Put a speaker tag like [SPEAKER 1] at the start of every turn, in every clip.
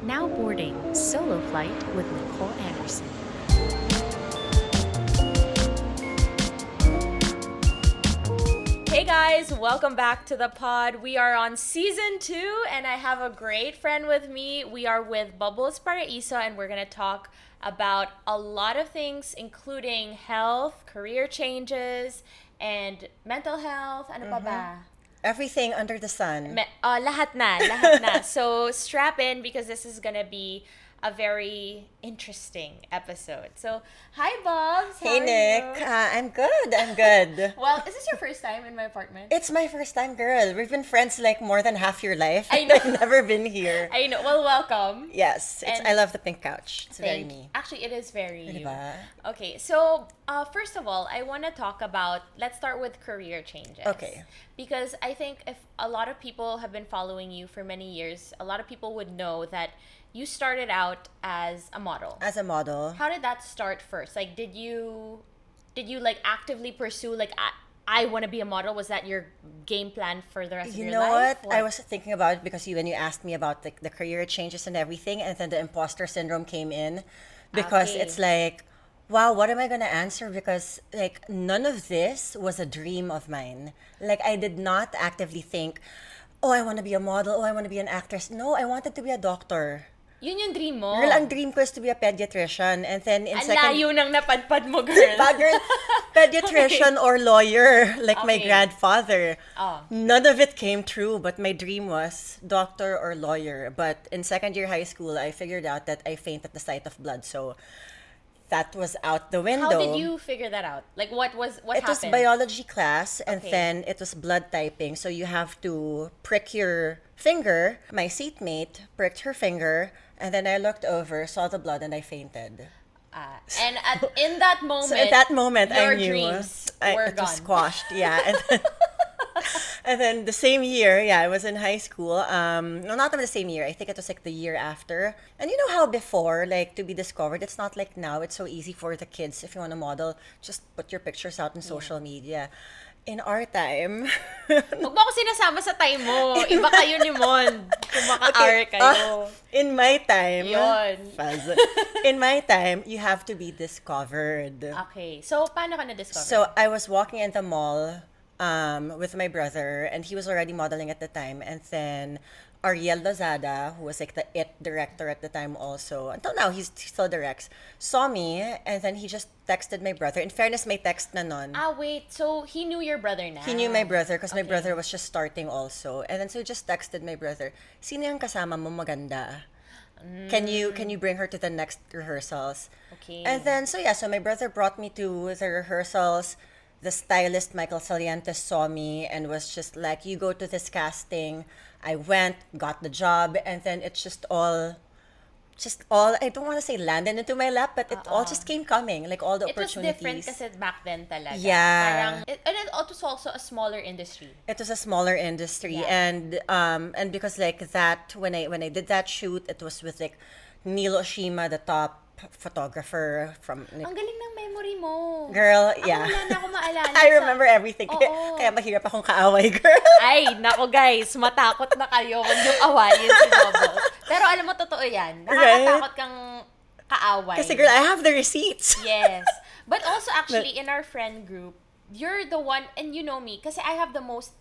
[SPEAKER 1] Now boarding solo flight with Nicole Anderson. Hey guys, welcome back to the pod. We are on season 2 and I have a great friend with me. We are with Bubbles Paraiso and we're going to talk about a lot of things including health, career changes, and mental health. Ano pa ba?
[SPEAKER 2] Everything under the sun.
[SPEAKER 1] Lahat na. So strap in because this is gonna be a very interesting episode. So, hi Bobs.
[SPEAKER 2] Hey,
[SPEAKER 1] How are
[SPEAKER 2] Nick.
[SPEAKER 1] you?
[SPEAKER 2] I'm good.
[SPEAKER 1] Well, is this your first time in my apartment?
[SPEAKER 2] It's my first time, girl. We've been friends like more than half your life.
[SPEAKER 1] I know.
[SPEAKER 2] I've never been here.
[SPEAKER 1] I know. Well, welcome.
[SPEAKER 2] Yes,
[SPEAKER 1] And
[SPEAKER 2] I love the pink couch. It's very
[SPEAKER 1] Thank-
[SPEAKER 2] me.
[SPEAKER 1] Actually, it is very you.
[SPEAKER 2] Diba?
[SPEAKER 1] Okay, so first of all, I want to talk about, let's start with career changes.
[SPEAKER 2] Okay.
[SPEAKER 1] Because I think if a lot of people have been following you for many years, a lot of people would know that you started out as a model.
[SPEAKER 2] As a model.
[SPEAKER 1] How did that start first? Like, did you like actively pursue like I want to be a model? Was that your game plan for the rest of
[SPEAKER 2] You
[SPEAKER 1] your
[SPEAKER 2] know
[SPEAKER 1] life?
[SPEAKER 2] what? I was thinking about it because when you asked me about the career changes and everything, and then the imposter syndrome came in because
[SPEAKER 1] Okay.
[SPEAKER 2] it's like, wow, what am I gonna answer? Because like none of this was a dream of mine. Like I did not actively think, oh, I want to be a model. Oh, I want to be an actress. No, I wanted to be a doctor.
[SPEAKER 1] Yun yung dream mo.
[SPEAKER 2] Girl, ang dream ko is to be a pediatrician, and then in
[SPEAKER 1] Ang
[SPEAKER 2] second.
[SPEAKER 1] layo nang napadpad mo, girl.
[SPEAKER 2] Girl, pediatrician or lawyer, like my
[SPEAKER 1] Okay.
[SPEAKER 2] grandfather.
[SPEAKER 1] Oh.
[SPEAKER 2] None of it came true, but my dream was doctor or lawyer. But in second year high school, I figured out that I faint at the sight of blood, so that was out the window.
[SPEAKER 1] How did you figure that out? Like, what
[SPEAKER 2] It was
[SPEAKER 1] happened?
[SPEAKER 2] biology class, and
[SPEAKER 1] Okay.
[SPEAKER 2] then it was blood typing. So you have to prick your finger. My seatmate pricked her finger, and then I looked over, saw the blood, and I fainted.
[SPEAKER 1] And in that moment,
[SPEAKER 2] So at that moment,
[SPEAKER 1] your
[SPEAKER 2] I knew
[SPEAKER 1] dreams were
[SPEAKER 2] it was
[SPEAKER 1] gone.
[SPEAKER 2] squashed. Yeah, and then, and then the same year, yeah, I was in high school. No, not even the same year. I think it was like the year after. And you know how before, like to be discovered, it's not like now. It's so easy for the kids if you want to model, just put your pictures out in social media. In our time,
[SPEAKER 1] Huwag mo ako sinasama sa time mo. Iba kayo ni Mon. Kung maka-R kayo.
[SPEAKER 2] in my time,
[SPEAKER 1] Yun.
[SPEAKER 2] Fuzz. In my time, you have to be discovered.
[SPEAKER 1] Okay. So, paano ka na-discover?
[SPEAKER 2] So I was walking in the mall with my brother, and he was already modeling at the time. And then Ariel Lozada, who was like the IT director at the time also, until now he still directs, saw me, and then he just texted my brother. In fairness, may text na nun.
[SPEAKER 1] Wait. So, he knew your brother na?
[SPEAKER 2] He knew my brother because my
[SPEAKER 1] Okay.
[SPEAKER 2] brother was just starting also. And then so he just texted my brother, sino yung kasama mo maganda? Can you bring her to the next rehearsals?
[SPEAKER 1] Okay.
[SPEAKER 2] And then so my brother brought me to the rehearsals. The stylist Michael Salientes saw me and was just like, you go to this casting. I went, got the job, and then it's just all I don't want to say landed into my lap, but it all just came coming, like all the
[SPEAKER 1] It was
[SPEAKER 2] opportunities.
[SPEAKER 1] different kasi back then talaga.
[SPEAKER 2] Yeah.
[SPEAKER 1] And it was also a smaller industry.
[SPEAKER 2] It was a smaller industry,
[SPEAKER 1] Yeah.
[SPEAKER 2] and because like that when I did that shoot, it was with like Neil Oshima, the top photographer from
[SPEAKER 1] Ang galing ng memory mo.
[SPEAKER 2] girl,
[SPEAKER 1] Ako,
[SPEAKER 2] yeah.
[SPEAKER 1] wala na ako maalala.
[SPEAKER 2] I remember everything.
[SPEAKER 1] Oo.
[SPEAKER 2] Kaya mahirap akong kaaway, girl.
[SPEAKER 1] Ay, nako guys, matakot na kayo. Huwag niyong awayin si Bubbles. Pero alam mo, totoo yan. Nakakatakot kang kaaway.
[SPEAKER 2] Kasi girl, I have the receipts.
[SPEAKER 1] Yes. But also actually, in our friend group, you're the one, and you know me, kasi I have the most,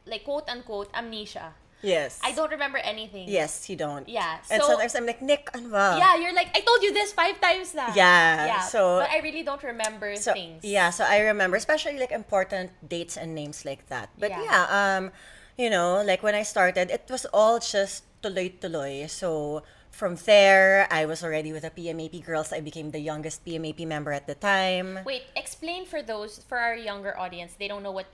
[SPEAKER 1] like, quote-unquote, amnesia.
[SPEAKER 2] Yes.
[SPEAKER 1] I don't remember anything.
[SPEAKER 2] Yes, you don't.
[SPEAKER 1] Yeah,
[SPEAKER 2] And
[SPEAKER 1] so-
[SPEAKER 2] sometimes I'm like, Nick, ano ba?
[SPEAKER 1] Yeah, you're like, I told you this 5 times na.
[SPEAKER 2] Yeah, so-
[SPEAKER 1] But I really don't remember
[SPEAKER 2] So
[SPEAKER 1] things.
[SPEAKER 2] yeah, so I remember, especially like important dates and names like that. But
[SPEAKER 1] Yeah.
[SPEAKER 2] yeah, you know, like when I started, it was all just tuloy-tuloy. So from there, I was already with the PMAP girls. I became the youngest PMAP member at the time.
[SPEAKER 1] Wait, explain for our younger audience, they don't know what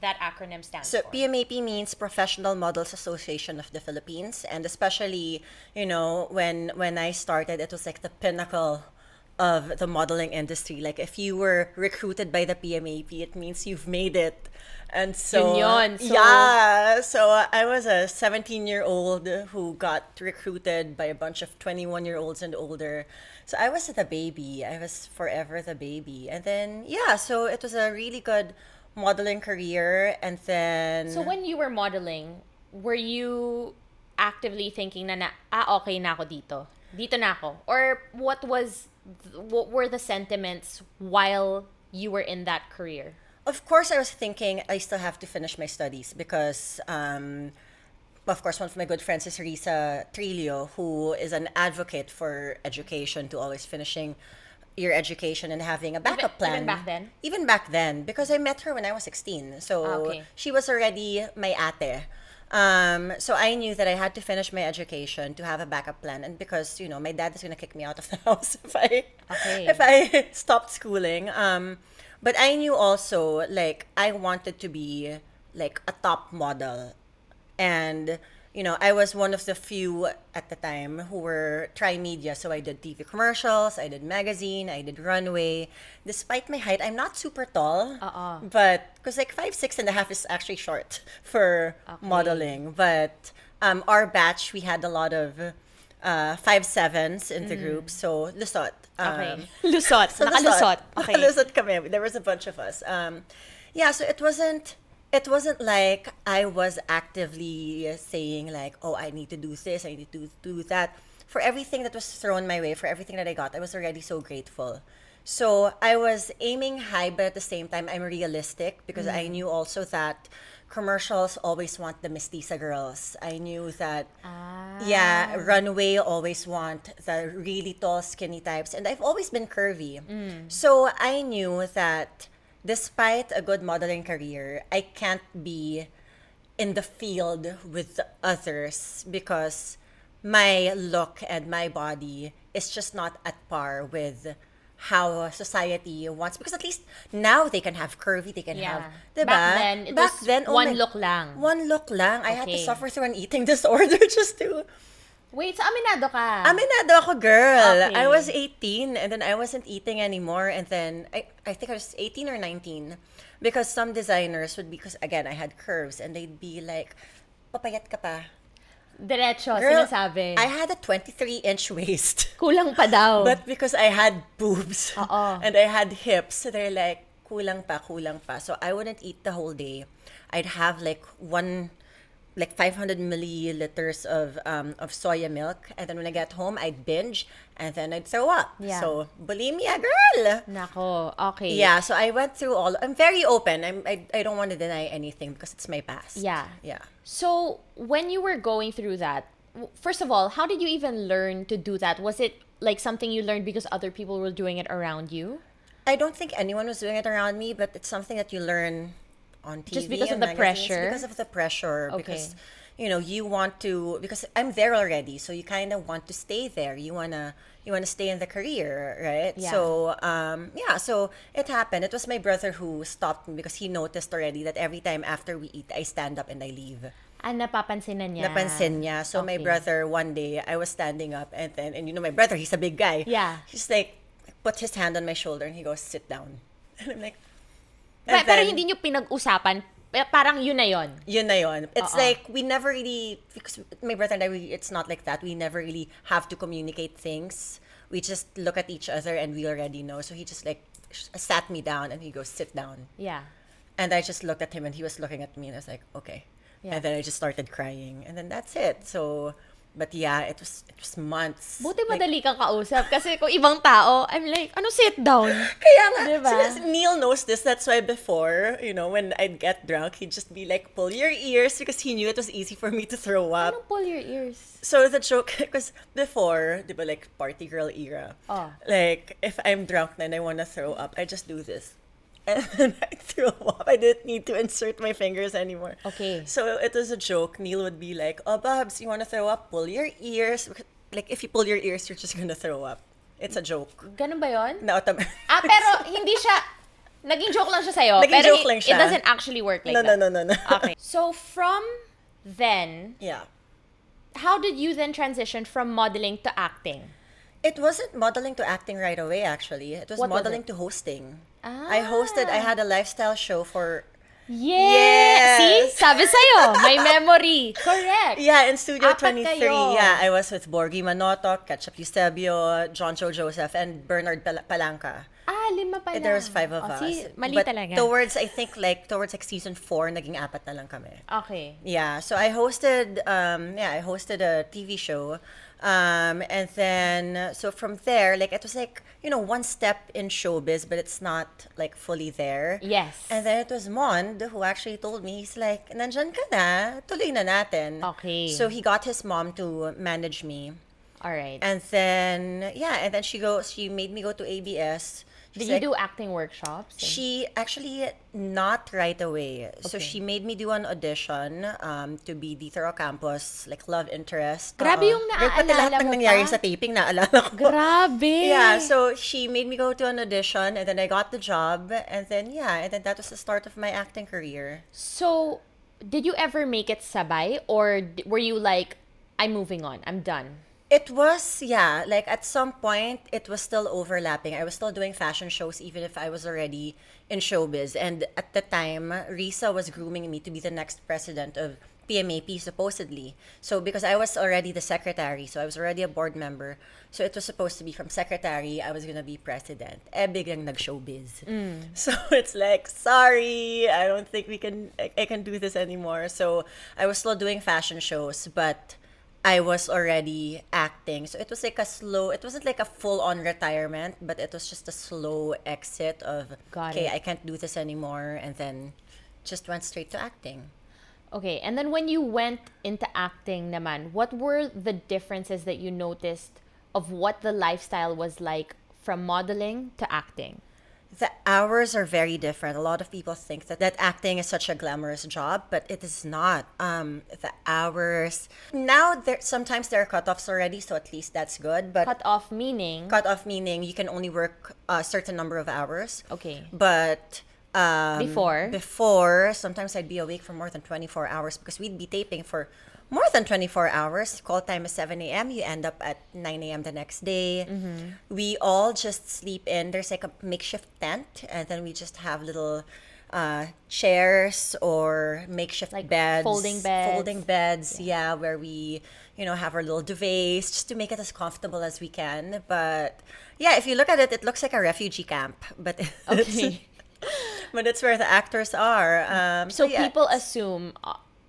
[SPEAKER 1] that acronym stands
[SPEAKER 2] So
[SPEAKER 1] for.
[SPEAKER 2] PMAP means Professional Models Association of the Philippines, and especially, you know, when I started, it was like the pinnacle of the modeling industry. Like if you were recruited by the PMAP, it means you've made it. And so
[SPEAKER 1] Yun yun. So-
[SPEAKER 2] yeah, so I was a 17-year-old who got recruited by a bunch of 21-year-olds and older. So I was the baby. I was forever the baby. And then yeah, so it was a really good modeling career. And then
[SPEAKER 1] So when you were modeling, were you actively thinking okay na ako dito. Dito na ako. Or what were the sentiments while you were in that career?
[SPEAKER 2] Of course, I was thinking I still have to finish my studies because, of course, one of my good friends is Risa Trillo, who is an advocate for education, to always finishing your education and having a backup plan.
[SPEAKER 1] Even back then?
[SPEAKER 2] Even back then, because I met her when I was 16. So
[SPEAKER 1] Okay.
[SPEAKER 2] she was already my ate. So I knew that I had to finish my education to have a backup plan, and because my dad is gonna kick me out of the house if I stopped schooling. But I knew also like I wanted to be like a top model, and I was one of the few at the time who were tri-media. So I did TV commercials, I did magazine, I did runway. Despite my height, I'm not super tall. But because like 5'6.5" is actually short for modeling. But our batch, we had a lot of 5'7s in the group. So lusot.
[SPEAKER 1] Okay. Lusot.
[SPEAKER 2] So
[SPEAKER 1] Nakalusot. Okay.
[SPEAKER 2] Nakalusot kami. There was a bunch of us. Yeah, so it wasn't like I was actively saying like, oh, I need to do this, I need to do that. For everything that was thrown my way, for everything that I got, I was already so grateful. So I was aiming high, but at the same time, I'm realistic because I knew also that commercials always want the mestiza girls. I knew that, yeah, runway always want the really tall, skinny types. And I've always been curvy. So I knew that despite a good modeling career, I can't be in the field with the others because my look and my body is just not at par with how society wants. Because at least now they can have curvy, they can have, diba?
[SPEAKER 1] Back then,
[SPEAKER 2] oh
[SPEAKER 1] one look lang.
[SPEAKER 2] One look lang. I had to
[SPEAKER 1] Okay.
[SPEAKER 2] suffer through an eating disorder just to...
[SPEAKER 1] Wait, so aminado ka?
[SPEAKER 2] Aminado ako, girl.
[SPEAKER 1] Okay.
[SPEAKER 2] I was 18 and then I wasn't eating anymore, and then I think I was 18 or 19 because some designers would be, because again, I had curves and they'd be like, papayat ka pa.
[SPEAKER 1] Diretso,
[SPEAKER 2] Girl,
[SPEAKER 1] sinasabi.
[SPEAKER 2] I had a 23-inch waist.
[SPEAKER 1] Kulang pa daw.
[SPEAKER 2] But because I had boobs
[SPEAKER 1] Oo.
[SPEAKER 2] and I had hips, so they're like, kulang pa, kulang pa. So I wouldn't eat the whole day. I'd have like 500 milliliters of soya milk, and then when I get home, I'd binge, and then I'd throw up.
[SPEAKER 1] Yeah.
[SPEAKER 2] So bulimia, girl.
[SPEAKER 1] Nako, okay.
[SPEAKER 2] Yeah. So I went through all. I'm very open. I don't want to deny anything because it's my past.
[SPEAKER 1] Yeah.
[SPEAKER 2] Yeah.
[SPEAKER 1] So, when you were going through that, first of all, how did you even learn to do that? Was it like something you learned because other people were doing it around you?
[SPEAKER 2] I don't think anyone was doing it around me, but it's something that you learn on TV.
[SPEAKER 1] Just because of
[SPEAKER 2] and
[SPEAKER 1] the
[SPEAKER 2] magazines,
[SPEAKER 1] pressure?
[SPEAKER 2] Because of the pressure.
[SPEAKER 1] Okay.
[SPEAKER 2] Because, you want to, because I'm there already, so you kind of want to stay there. You wanna stay in the career, right?
[SPEAKER 1] Yeah.
[SPEAKER 2] So, so it happened. It was my brother who stopped me because he noticed already that every time after we eat, I stand up and I leave.
[SPEAKER 1] Napapansin na niya.
[SPEAKER 2] Napansin niya. So my
[SPEAKER 1] Okay.
[SPEAKER 2] brother, one day, I was standing up and my brother, he's a big guy.
[SPEAKER 1] Yeah.
[SPEAKER 2] He's like, put his hand on my shoulder and he goes, sit down. And I'm like,
[SPEAKER 1] Pero
[SPEAKER 2] then-
[SPEAKER 1] hindi nyo pinag-usapan, parang yun na yun.
[SPEAKER 2] Yun na yun. It's
[SPEAKER 1] Oo.
[SPEAKER 2] like, we never really, because my brother and I, it's not like that. We never really have to communicate things. We just look at each other and we already know. So he just like sat me down and he goes, sit down.
[SPEAKER 1] Yeah.
[SPEAKER 2] And I just looked at him and he was looking at me and I was like, okay.
[SPEAKER 1] Yeah.
[SPEAKER 2] And then I just started crying. And then that's it. So, but yeah, it was months.
[SPEAKER 1] Buti
[SPEAKER 2] Like,
[SPEAKER 1] madali kang kausap. Kasi kung ibang tao, I'm like, ano sit down?
[SPEAKER 2] Kaya nga,
[SPEAKER 1] Diba?
[SPEAKER 2] Neil knows this. That's why before, when I'd get drunk, he'd just be like, pull your ears, because he knew it was easy for me to throw up.
[SPEAKER 1] Anong pull your ears?
[SPEAKER 2] So the joke, because before, di ba, like party girl era,
[SPEAKER 1] Oh.
[SPEAKER 2] like if I'm drunk and I want to throw up, I just do this. And then I throw up. I didn't need to insert my fingers anymore.
[SPEAKER 1] Okay.
[SPEAKER 2] So it was a joke. Neil would be like, oh, Babs, you want to throw up? Pull your ears. Like, if you pull your ears, you're just going to throw up. It's a joke.
[SPEAKER 1] Ganun ba yun?
[SPEAKER 2] Na
[SPEAKER 1] Pero hindi siya, naging joke lang siya sa'yo.
[SPEAKER 2] Naging
[SPEAKER 1] pero
[SPEAKER 2] joke lang siya.
[SPEAKER 1] It doesn't actually work like
[SPEAKER 2] No.
[SPEAKER 1] that. Okay. So from then,
[SPEAKER 2] Yeah.
[SPEAKER 1] how did you then transition from modeling to acting?
[SPEAKER 2] It wasn't modeling to acting right away, actually. It was
[SPEAKER 1] What was
[SPEAKER 2] modeling
[SPEAKER 1] it?
[SPEAKER 2] to hosting.
[SPEAKER 1] Ah.
[SPEAKER 2] I had a lifestyle show for...
[SPEAKER 1] Yeah!
[SPEAKER 2] Yes!
[SPEAKER 1] See? Sabi sa'yo, may memory. Correct.
[SPEAKER 2] Yeah, in Studio
[SPEAKER 1] Apat
[SPEAKER 2] 23.
[SPEAKER 1] kayo.
[SPEAKER 2] Yeah, I was with Borgie Manotok, Ketchup Eusebio, John Cho Joseph, and Bernard Palanca.
[SPEAKER 1] 5 pala.
[SPEAKER 2] There was 5 of us.
[SPEAKER 1] Mali
[SPEAKER 2] But
[SPEAKER 1] talaga.
[SPEAKER 2] towards season 4, naging 4 na lang kami.
[SPEAKER 1] Okay.
[SPEAKER 2] Yeah, so I hosted a TV show. And then, so from there, like, it was like, one step in showbiz, but it's not like fully there.
[SPEAKER 1] Yes.
[SPEAKER 2] And then it was Mond who actually told me, he's like, nandyan ka na, tuloy na natin.
[SPEAKER 1] Okay.
[SPEAKER 2] So he got his mom to manage me.
[SPEAKER 1] All right.
[SPEAKER 2] And then, she made me go to ABS.
[SPEAKER 1] Did you do acting workshops?
[SPEAKER 2] She actually not right away. So
[SPEAKER 1] Okay.
[SPEAKER 2] she made me do an audition to be Dito Campus, like love interest.
[SPEAKER 1] Grabe yung
[SPEAKER 2] Girl, pati lahat
[SPEAKER 1] naaalala
[SPEAKER 2] ng
[SPEAKER 1] mo
[SPEAKER 2] nangyari
[SPEAKER 1] pa.
[SPEAKER 2] sa taping naalala ko.
[SPEAKER 1] Grabe.
[SPEAKER 2] Yeah, so she made me go to an audition and then I got the job and then that was the start of my acting career.
[SPEAKER 1] So, did you ever make it sabay or were you like, I'm moving on, I'm done?
[SPEAKER 2] It was, like at some point, it was still overlapping. I was still doing fashion shows even if I was already in showbiz. And at the time, Risa was grooming me to be the next president of PMAP, supposedly. So, because I was already the secretary, so I was already a board member. So, it was supposed to be from secretary, I was gonna be president. Biglang nag-showbiz. So, it's like, sorry, I don't think I can do this anymore. So, I was still doing fashion shows, but I was already acting. So it was like it wasn't like a full-on retirement, but it was just a slow exit of,
[SPEAKER 1] Got
[SPEAKER 2] okay,
[SPEAKER 1] it.
[SPEAKER 2] I can't do this anymore. And then just went straight to acting.
[SPEAKER 1] Okay, and then when you went into acting naman, what were the differences that you noticed of what the lifestyle was like from modeling to acting?
[SPEAKER 2] The hours are very different. A lot of people think that acting is such a glamorous job, but it is not. The hours now sometimes there are cutoffs already, so at least that's good. But
[SPEAKER 1] Cut-off meaning?
[SPEAKER 2] cutoff meaning you can only work a certain number of hours.
[SPEAKER 1] Okay.
[SPEAKER 2] But
[SPEAKER 1] Before,
[SPEAKER 2] sometimes I'd be awake for more than 24 hours because we'd be taping for more than 24 hours. Call time is 7 a.m. You end up at 9 a.m. the next day. We all just sleep in. There's like a makeshift tent, and then we just have little chairs or makeshift
[SPEAKER 1] Like
[SPEAKER 2] beds.
[SPEAKER 1] folding beds.
[SPEAKER 2] Folding beds, yeah, where we, have our little duvets just to make it as comfortable as we can. But yeah, if you look at it, it looks like a refugee camp. But
[SPEAKER 1] okay.
[SPEAKER 2] but it's where the actors are.
[SPEAKER 1] So
[SPEAKER 2] yeah.
[SPEAKER 1] people assume,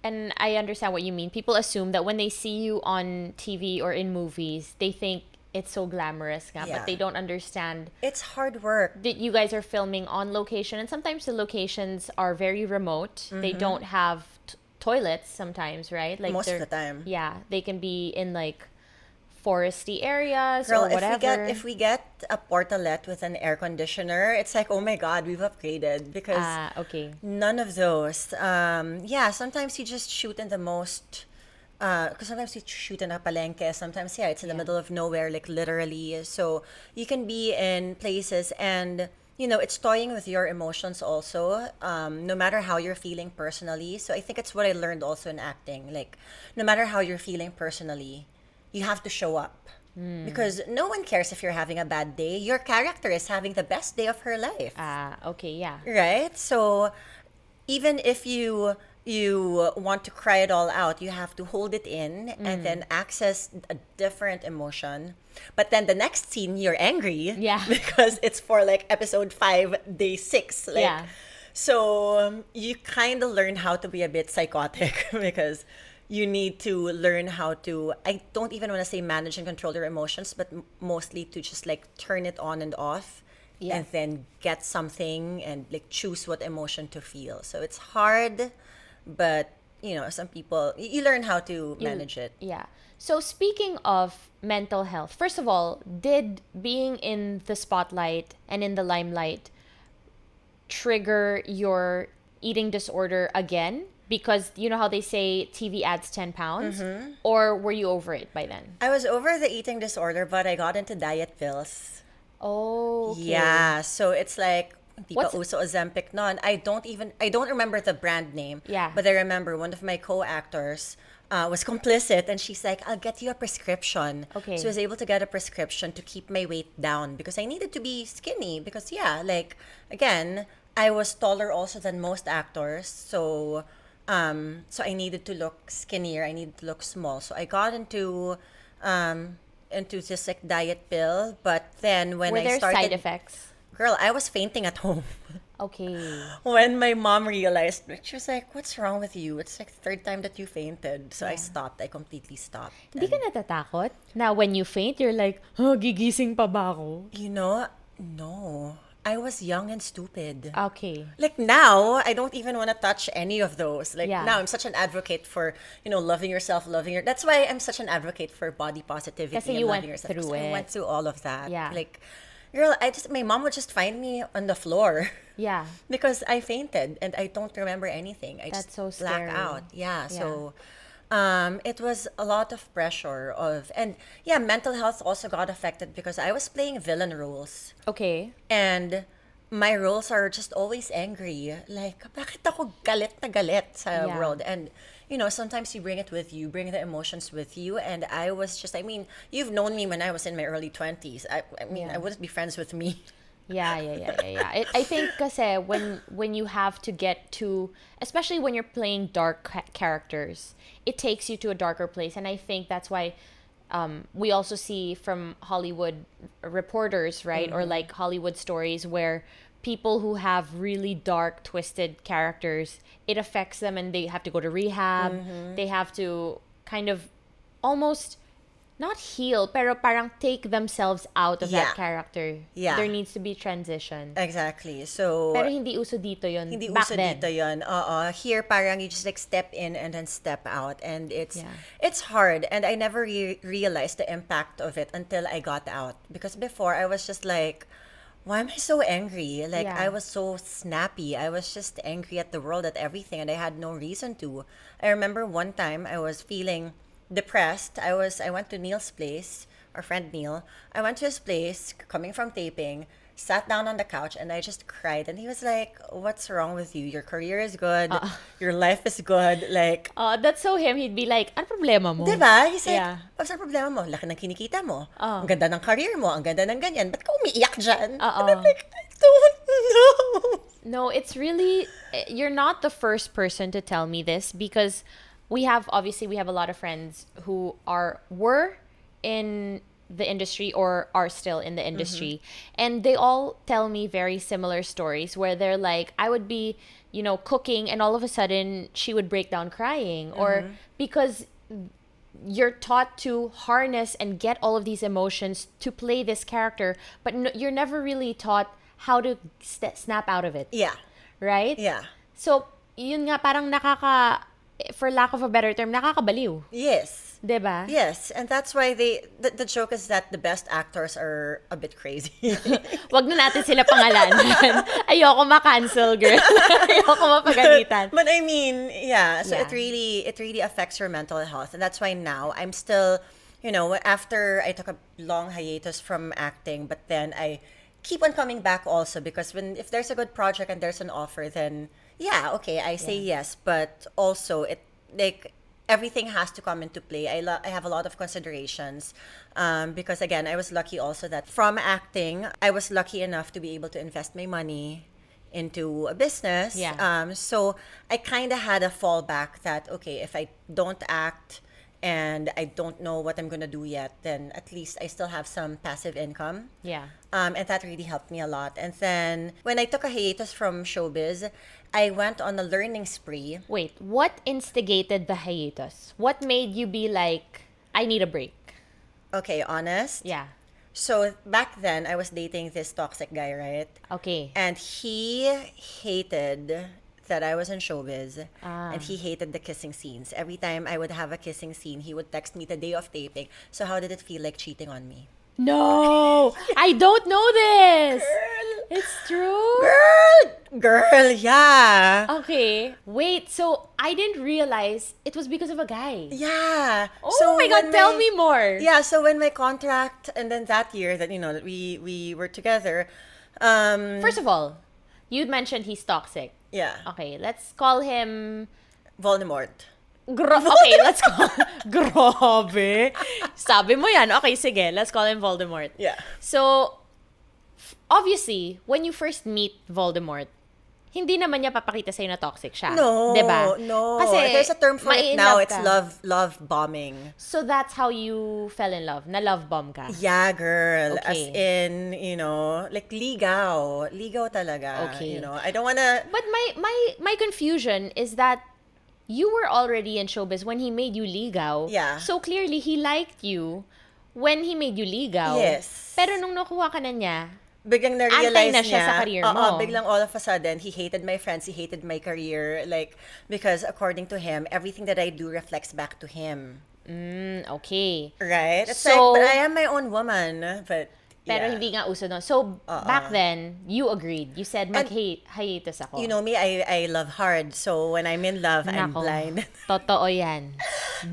[SPEAKER 1] and I understand what you mean, people assume that when they see you on TV or in movies, they think it's so glamorous nga,
[SPEAKER 2] Yeah.
[SPEAKER 1] but they don't understand
[SPEAKER 2] It's hard work.
[SPEAKER 1] that you guys are filming on location, and sometimes the locations are very remote. They don't have toilets sometimes, right? Like
[SPEAKER 2] Most of
[SPEAKER 1] they're-
[SPEAKER 2] the time.
[SPEAKER 1] Yeah, they can be in like foresty areas
[SPEAKER 2] Girl,
[SPEAKER 1] or whatever.
[SPEAKER 2] if we get a portalet with an air conditioner, it's like, oh my God, we've upgraded because
[SPEAKER 1] Okay.
[SPEAKER 2] none of those. Sometimes you just shoot in the most. Because sometimes you shoot in a palengke, sometimes it's in the middle of nowhere, like literally. So you can be in places and it's toying with your emotions also, no matter how you're feeling personally. So I think it's what I learned also in acting. Like, no matter how you're feeling personally, you have to show up. Because no one cares if you're having a bad day. Your character is having the best day of her life.
[SPEAKER 1] Okay, yeah.
[SPEAKER 2] Right? So even if you want to cry it all out, you have to hold it in and then access a different emotion. But then the next scene, you're angry.
[SPEAKER 1] Yeah.
[SPEAKER 2] Because it's for like episode 5, day 6. Like,
[SPEAKER 1] Yeah.
[SPEAKER 2] So you kind of learn how to be a bit psychotic because you need to learn how to, I don't even want to say manage and control your emotions, but mostly to just like turn it on and off.
[SPEAKER 1] Yeah.
[SPEAKER 2] And then get something and like choose what emotion to feel. So it's hard, but some people, you learn how to manage it.
[SPEAKER 1] Yeah. So speaking of mental health, first of all, did being in the spotlight and in the limelight trigger your eating disorder again? Because you know how they say TV adds 10 pounds? Or were you over it by then?
[SPEAKER 2] I was over the eating disorder, but I got into diet pills.
[SPEAKER 1] Oh, okay.
[SPEAKER 2] Yeah, so it's like, di ba
[SPEAKER 1] What's-
[SPEAKER 2] uso Ozempic nun? I don't remember the brand name.
[SPEAKER 1] Yeah.
[SPEAKER 2] But I remember one of my co-actors was complicit and she's like, I'll get you a prescription.
[SPEAKER 1] Okay.
[SPEAKER 2] So I was able to get a prescription to keep my weight down because I needed to be skinny because again, I was taller also than most actors. So I needed to look skinnier. I needed to look small. So I got into this like diet pill, but then when
[SPEAKER 1] Were
[SPEAKER 2] I
[SPEAKER 1] there
[SPEAKER 2] started
[SPEAKER 1] side effects?
[SPEAKER 2] Girl, I was fainting at home.
[SPEAKER 1] Okay.
[SPEAKER 2] When my mom realized, she was like, "What's wrong with you? It's like the third time that you fainted." So I
[SPEAKER 1] Yeah.
[SPEAKER 2] stopped. I completely stopped.
[SPEAKER 1] Hindi ka natatakot? Na when you faint, you're like, oh, gigising pa ba ako?
[SPEAKER 2] You know, no. I was young and stupid.
[SPEAKER 1] Okay.
[SPEAKER 2] Like now, I don't even want to touch any of those. Like
[SPEAKER 1] Yeah.
[SPEAKER 2] now, I'm such an advocate for, loving yourself, loving your. That's why I'm such an advocate for body positivity
[SPEAKER 1] Kasi
[SPEAKER 2] and
[SPEAKER 1] you
[SPEAKER 2] loving
[SPEAKER 1] went
[SPEAKER 2] yourself.
[SPEAKER 1] through
[SPEAKER 2] 'Cause I
[SPEAKER 1] it.
[SPEAKER 2] went through all of that.
[SPEAKER 1] Yeah.
[SPEAKER 2] Like, girl, my mom would just find me on the floor.
[SPEAKER 1] Yeah.
[SPEAKER 2] Because I fainted and I don't remember anything. I
[SPEAKER 1] That's
[SPEAKER 2] just
[SPEAKER 1] so
[SPEAKER 2] black
[SPEAKER 1] scary.
[SPEAKER 2] out. Yeah.
[SPEAKER 1] Yeah.
[SPEAKER 2] So it was a lot of pressure and yeah, mental health also got affected because I was playing villain roles.
[SPEAKER 1] Okay.
[SPEAKER 2] And my roles are just always angry. Like, bakit ako galit na galit sa
[SPEAKER 1] Yeah.
[SPEAKER 2] world? And, sometimes you bring it with you, bring the emotions with you. And I mean, you've known me when I was in my early 20s. I mean,
[SPEAKER 1] Yeah.
[SPEAKER 2] I wouldn't be friends with me.
[SPEAKER 1] Yeah. I think kasi when you have to get to, especially when you're playing dark characters, it takes you to a darker place, and I think that's why we also see from Hollywood reporters, right, or like Hollywood stories where people who have really dark, twisted characters, it affects them, and they have to go to rehab. They have to kind of almost not heal, pero parang take themselves out of that
[SPEAKER 2] Yeah.
[SPEAKER 1] character.
[SPEAKER 2] Yeah.
[SPEAKER 1] There needs to be transition.
[SPEAKER 2] Exactly. So,
[SPEAKER 1] Pero hindi uso dito yun.
[SPEAKER 2] hindi
[SPEAKER 1] back
[SPEAKER 2] uso
[SPEAKER 1] then.
[SPEAKER 2] dito yun. Here, parang you just like step in and then step out. And
[SPEAKER 1] Yeah.
[SPEAKER 2] it's hard. And I never realized the impact of it until I got out. Because before, I was just like, why am I so angry? Like,
[SPEAKER 1] Yeah.
[SPEAKER 2] I was so snappy. I was just angry at the world, at everything. And I had no reason to. I remember one time I was feeling depressed. I went to Neil's place, our friend Neil. I went to his place, coming from taping, sat down on the couch, and I just cried. And he was like, "What's wrong with you? Your career is good. Your life is good. Like,
[SPEAKER 1] That's so him. He'd be like, ano problema mo?
[SPEAKER 2] diba?" He's like,
[SPEAKER 1] Yeah.
[SPEAKER 2] "What's ang problema mo? Laki ng kinikita mo. Ang ganda ng career mo. Ang ganda ng ganyan. Ba't ka umiiyak dyan?" And I'm like, "I don't know."
[SPEAKER 1] No, it's really, you're not the first person to tell me this, because we have a lot of friends who were in the industry or are still in the industry, and they all tell me very similar stories where they're like, I would be, cooking, and all of a sudden she would break down crying, or because you're taught to harness and get all of these emotions to play this character, but you're never really taught how to snap out of it.
[SPEAKER 2] Yeah.
[SPEAKER 1] Right?
[SPEAKER 2] Yeah.
[SPEAKER 1] So, yun nga, parang for lack of a better term, nakakabaliw.
[SPEAKER 2] Yes.
[SPEAKER 1] Diba?
[SPEAKER 2] Yes, and that's why the joke is that the best actors are a bit crazy.
[SPEAKER 1] Wag na natin sila pangalanan. Ayoko ma-cancel, girl. Ayoko mapagalitan.
[SPEAKER 2] But I mean, yeah, so
[SPEAKER 1] Yeah.
[SPEAKER 2] it really affects your mental health. And that's why now I'm still, after I took a long hiatus from acting, but then I keep on coming back also, because if there's a good project and there's an offer, then yeah, okay, I say yes, but also it like everything has to come into play. I have a lot of considerations, because again, I was lucky also that from acting, I was lucky enough to be able to invest my money into a business.
[SPEAKER 1] Yeah.
[SPEAKER 2] So I kind of had a fallback that, okay, if I don't act and I don't know what I'm gonna do yet, then at least I still have some passive income.
[SPEAKER 1] Yeah.
[SPEAKER 2] And that really helped me a lot. And then when I took a hiatus from showbiz, I went on a learning spree.
[SPEAKER 1] Wait, what instigated the hiatus? What made you be like, I need a break?
[SPEAKER 2] Okay, honest.
[SPEAKER 1] Yeah.
[SPEAKER 2] So back then, I was dating this toxic guy, right?
[SPEAKER 1] Okay.
[SPEAKER 2] And he hated that I was in showbiz, and he hated the kissing scenes. Every time I would have a kissing scene, he would text me the day of taping. So how did it feel like cheating on me?
[SPEAKER 1] No! I don't know this! It's true?
[SPEAKER 2] Girl, yeah.
[SPEAKER 1] Okay. Wait, so I didn't realize it was because of a guy.
[SPEAKER 2] Yeah.
[SPEAKER 1] Oh
[SPEAKER 2] So
[SPEAKER 1] my God,
[SPEAKER 2] when
[SPEAKER 1] tell me more.
[SPEAKER 2] Yeah, so when my contract, and then that year that, that we were together,
[SPEAKER 1] First of all, you'd mentioned he's toxic.
[SPEAKER 2] yeah,
[SPEAKER 1] Okay, let's call him...
[SPEAKER 2] Voldemort.
[SPEAKER 1] Okay, let's call... Grabe. Sabi mo yan. Okay, sige. Let's call him Voldemort.
[SPEAKER 2] Yeah.
[SPEAKER 1] So, obviously, when you first meet Voldemort, hindi naman niya papakita sa'yo na toxic siya.
[SPEAKER 2] No,
[SPEAKER 1] 'Di ba?
[SPEAKER 2] no.
[SPEAKER 1] Kasi
[SPEAKER 2] There's a term for it
[SPEAKER 1] mai-in
[SPEAKER 2] now.
[SPEAKER 1] love
[SPEAKER 2] It's
[SPEAKER 1] ka.
[SPEAKER 2] love bombing.
[SPEAKER 1] So that's how you fell in love. Na love bomb ka.
[SPEAKER 2] Yeah, girl. As
[SPEAKER 1] Okay.
[SPEAKER 2] in, like ligaw. Ligaw talaga.
[SPEAKER 1] Okay.
[SPEAKER 2] I don't wanna...
[SPEAKER 1] But my confusion is that you were already in showbiz when he made you ligaw.
[SPEAKER 2] Yeah.
[SPEAKER 1] So clearly he liked you when he made you ligaw.
[SPEAKER 2] Yes.
[SPEAKER 1] Pero nung nakuha ka na niya,
[SPEAKER 2] Biglang na-realize
[SPEAKER 1] Antay na siya
[SPEAKER 2] niya,
[SPEAKER 1] sa career
[SPEAKER 2] oo,
[SPEAKER 1] mo.
[SPEAKER 2] biglang all of a sudden, he hated my friends, he hated my career, like, because according to him, everything that I do reflects back to him.
[SPEAKER 1] okay.
[SPEAKER 2] Right? It's
[SPEAKER 1] So-
[SPEAKER 2] like, but I am my own woman, but,
[SPEAKER 1] Pero
[SPEAKER 2] yeah.
[SPEAKER 1] hindi nga uso nun. So, back then, you agreed. You said, mag-hiatus ako.
[SPEAKER 2] You know me, I love hard, so when I'm in love, I'm
[SPEAKER 1] Nako,
[SPEAKER 2] blind.
[SPEAKER 1] Totoo yan.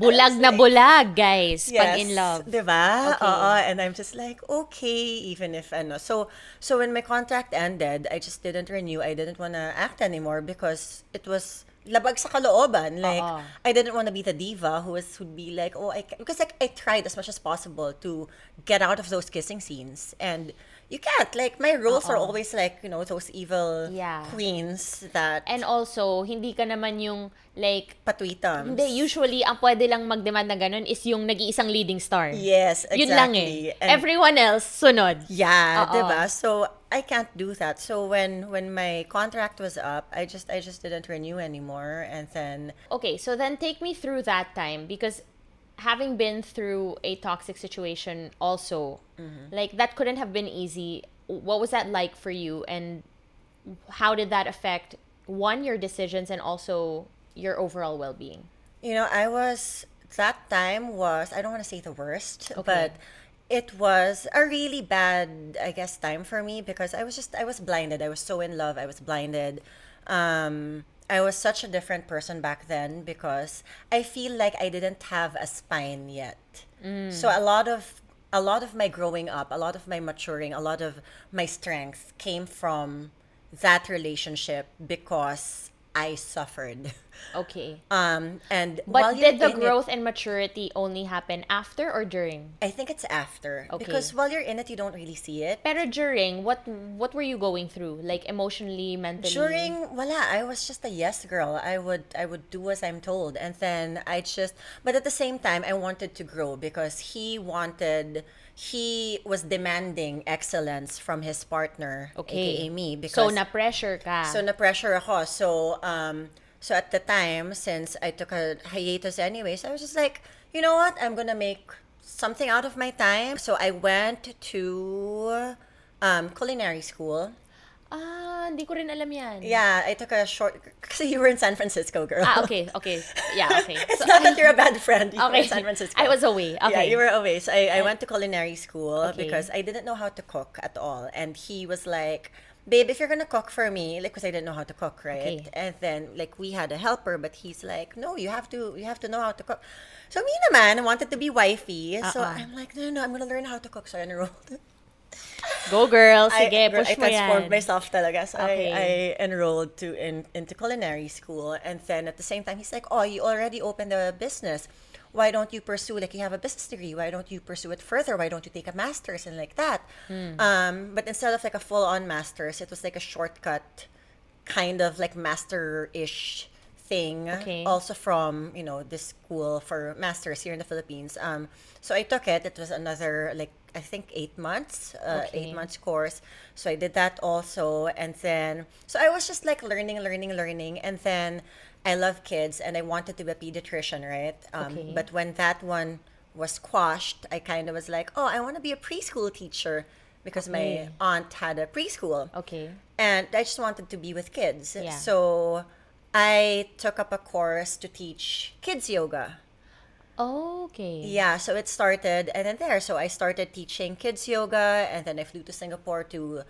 [SPEAKER 1] Bulag na bulag, guys. Pag in love.
[SPEAKER 2] Diba?
[SPEAKER 1] Okay.
[SPEAKER 2] And I'm just like, okay, even if ano. So when my contract ended, I just didn't renew. I didn't want to act anymore because it was labag sa kalooban. Like,
[SPEAKER 1] Oo.
[SPEAKER 2] I didn't want to be the diva who'd be like, because like I tried as much as possible to get out of those kissing scenes. And you can't. Like, my roles are always like, those evil
[SPEAKER 1] Yeah.
[SPEAKER 2] queens that
[SPEAKER 1] And also, hindi ka naman yung, like,
[SPEAKER 2] patwitams.
[SPEAKER 1] hindi, usually, ang pwede lang mag-demand na ganun is yung nag-iisang leading star.
[SPEAKER 2] Yes, exactly.
[SPEAKER 1] Yun lang eh.
[SPEAKER 2] And-
[SPEAKER 1] Everyone else, sunod.
[SPEAKER 2] Yeah,
[SPEAKER 1] Oo.
[SPEAKER 2] diba? So I can't do that. So when my contract was up, I just didn't renew anymore, and then
[SPEAKER 1] Okay, so then take me through that time because having been through a toxic situation also, like that couldn't have been easy. What was that like for you, and how did that affect one, your decisions, and also your overall well-being?
[SPEAKER 2] that time was, I don't want to say the worst,
[SPEAKER 1] Okay.
[SPEAKER 2] but it was a really bad, I guess, time for me because I was blinded. I was so in love. I was blinded. I was such a different person back then because I feel like I didn't have a spine yet. So a lot of my growing up, a lot of my maturing, a lot of my strength came from that relationship because I suffered.
[SPEAKER 1] Okay.
[SPEAKER 2] And
[SPEAKER 1] But
[SPEAKER 2] while you're
[SPEAKER 1] did the
[SPEAKER 2] in it-
[SPEAKER 1] growth and maturity only happen after or during?
[SPEAKER 2] I think it's after
[SPEAKER 1] Okay.
[SPEAKER 2] because while you're in it, you don't really see it.
[SPEAKER 1] Pero during, what were you going through? Like emotionally, mentally?
[SPEAKER 2] During wala, I was just a yes girl. I would do as I'm told, and then but at the same time, I wanted to grow because he was demanding excellence from his partner,
[SPEAKER 1] Okay.
[SPEAKER 2] aka me. Because
[SPEAKER 1] So na-pressure ka.
[SPEAKER 2] So na-pressure ako. So at the time, since I took a hiatus anyways, I was just like, you know what? I'm gonna make something out of my time. So I went to culinary school.
[SPEAKER 1] Hindi ko rin alam yan.
[SPEAKER 2] Yeah, I took a short... Kasi you were in San Francisco, girl.
[SPEAKER 1] Okay. Yeah, okay.
[SPEAKER 2] It's not that you're a bad friend. You were
[SPEAKER 1] Okay.
[SPEAKER 2] in San Francisco.
[SPEAKER 1] I was away. Okay.
[SPEAKER 2] Yeah, you were away. So I went to culinary school
[SPEAKER 1] Okay.
[SPEAKER 2] because I didn't know how to cook at all. And he was like, babe, if you're gonna cook for me, like, because I didn't know how to cook, right?
[SPEAKER 1] Okay.
[SPEAKER 2] And then, like, we had a helper, but he's like, no, you have to know how to cook. So me naman, wanted to be wifey. So I'm like, no, I'm gonna learn how to cook. So I enrolled.
[SPEAKER 1] Go girl. Sige,
[SPEAKER 2] I
[SPEAKER 1] push mo
[SPEAKER 2] transformed
[SPEAKER 1] yan.
[SPEAKER 2] myself talaga. So
[SPEAKER 1] Okay.
[SPEAKER 2] I enrolled into culinary school. And then at the same time, he's like, oh, you already opened a business. Why don't you pursue, like, you have a business degree. Why don't you pursue it further? Why don't you take a master's and like that? But instead of like a full-on master's, it was like a shortcut kind of like master-ish thing.
[SPEAKER 1] Okay.
[SPEAKER 2] Also from, this school for masters here in the Philippines. So I took it. It was another, like, I think 8 months,
[SPEAKER 1] Okay.
[SPEAKER 2] 8 months course. So I did that also. And then, so I was just like learning. And then I love kids and I wanted to be a pediatrician, right?
[SPEAKER 1] Okay.
[SPEAKER 2] But when that one was quashed, I kind of was like, oh, I want to be a preschool teacher because
[SPEAKER 1] Okay.
[SPEAKER 2] my aunt had a preschool.
[SPEAKER 1] Okay.
[SPEAKER 2] And I just wanted to be with kids.
[SPEAKER 1] Yeah.
[SPEAKER 2] So I took up a course to teach kids yoga.
[SPEAKER 1] Okay.
[SPEAKER 2] Yeah, so it started, and then there. So I started teaching kids yoga, and then I flew to Singapore to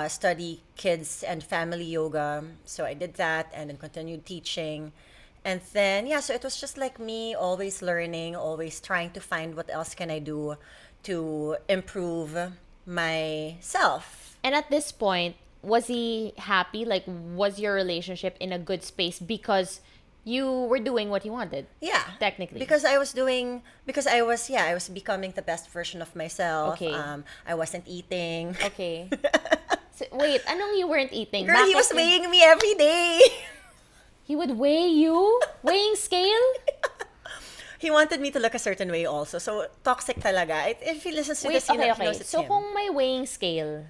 [SPEAKER 2] study kids and family yoga. So I did that, and then continued teaching. And then, yeah, so it was just like me always learning, always trying to find what else can I do to improve myself.
[SPEAKER 1] And at this point, was he happy? Like, was your relationship in a good space because you were doing what he wanted?
[SPEAKER 2] Yeah.
[SPEAKER 1] Technically.
[SPEAKER 2] Because I was becoming the best version of myself.
[SPEAKER 1] Okay.
[SPEAKER 2] I wasn't eating.
[SPEAKER 1] Okay. So, wait, anong you weren't eating?
[SPEAKER 2] Girl, he
[SPEAKER 1] Bakit
[SPEAKER 2] was weighing me every day.
[SPEAKER 1] He would weigh you? Weighing scale?
[SPEAKER 2] He wanted me to look a certain way also. So, toxic talaga. If he listens to
[SPEAKER 1] Wait,
[SPEAKER 2] this, he
[SPEAKER 1] okay,
[SPEAKER 2] he
[SPEAKER 1] okay.
[SPEAKER 2] knows it's
[SPEAKER 1] So,
[SPEAKER 2] him.
[SPEAKER 1] kung may weighing scale,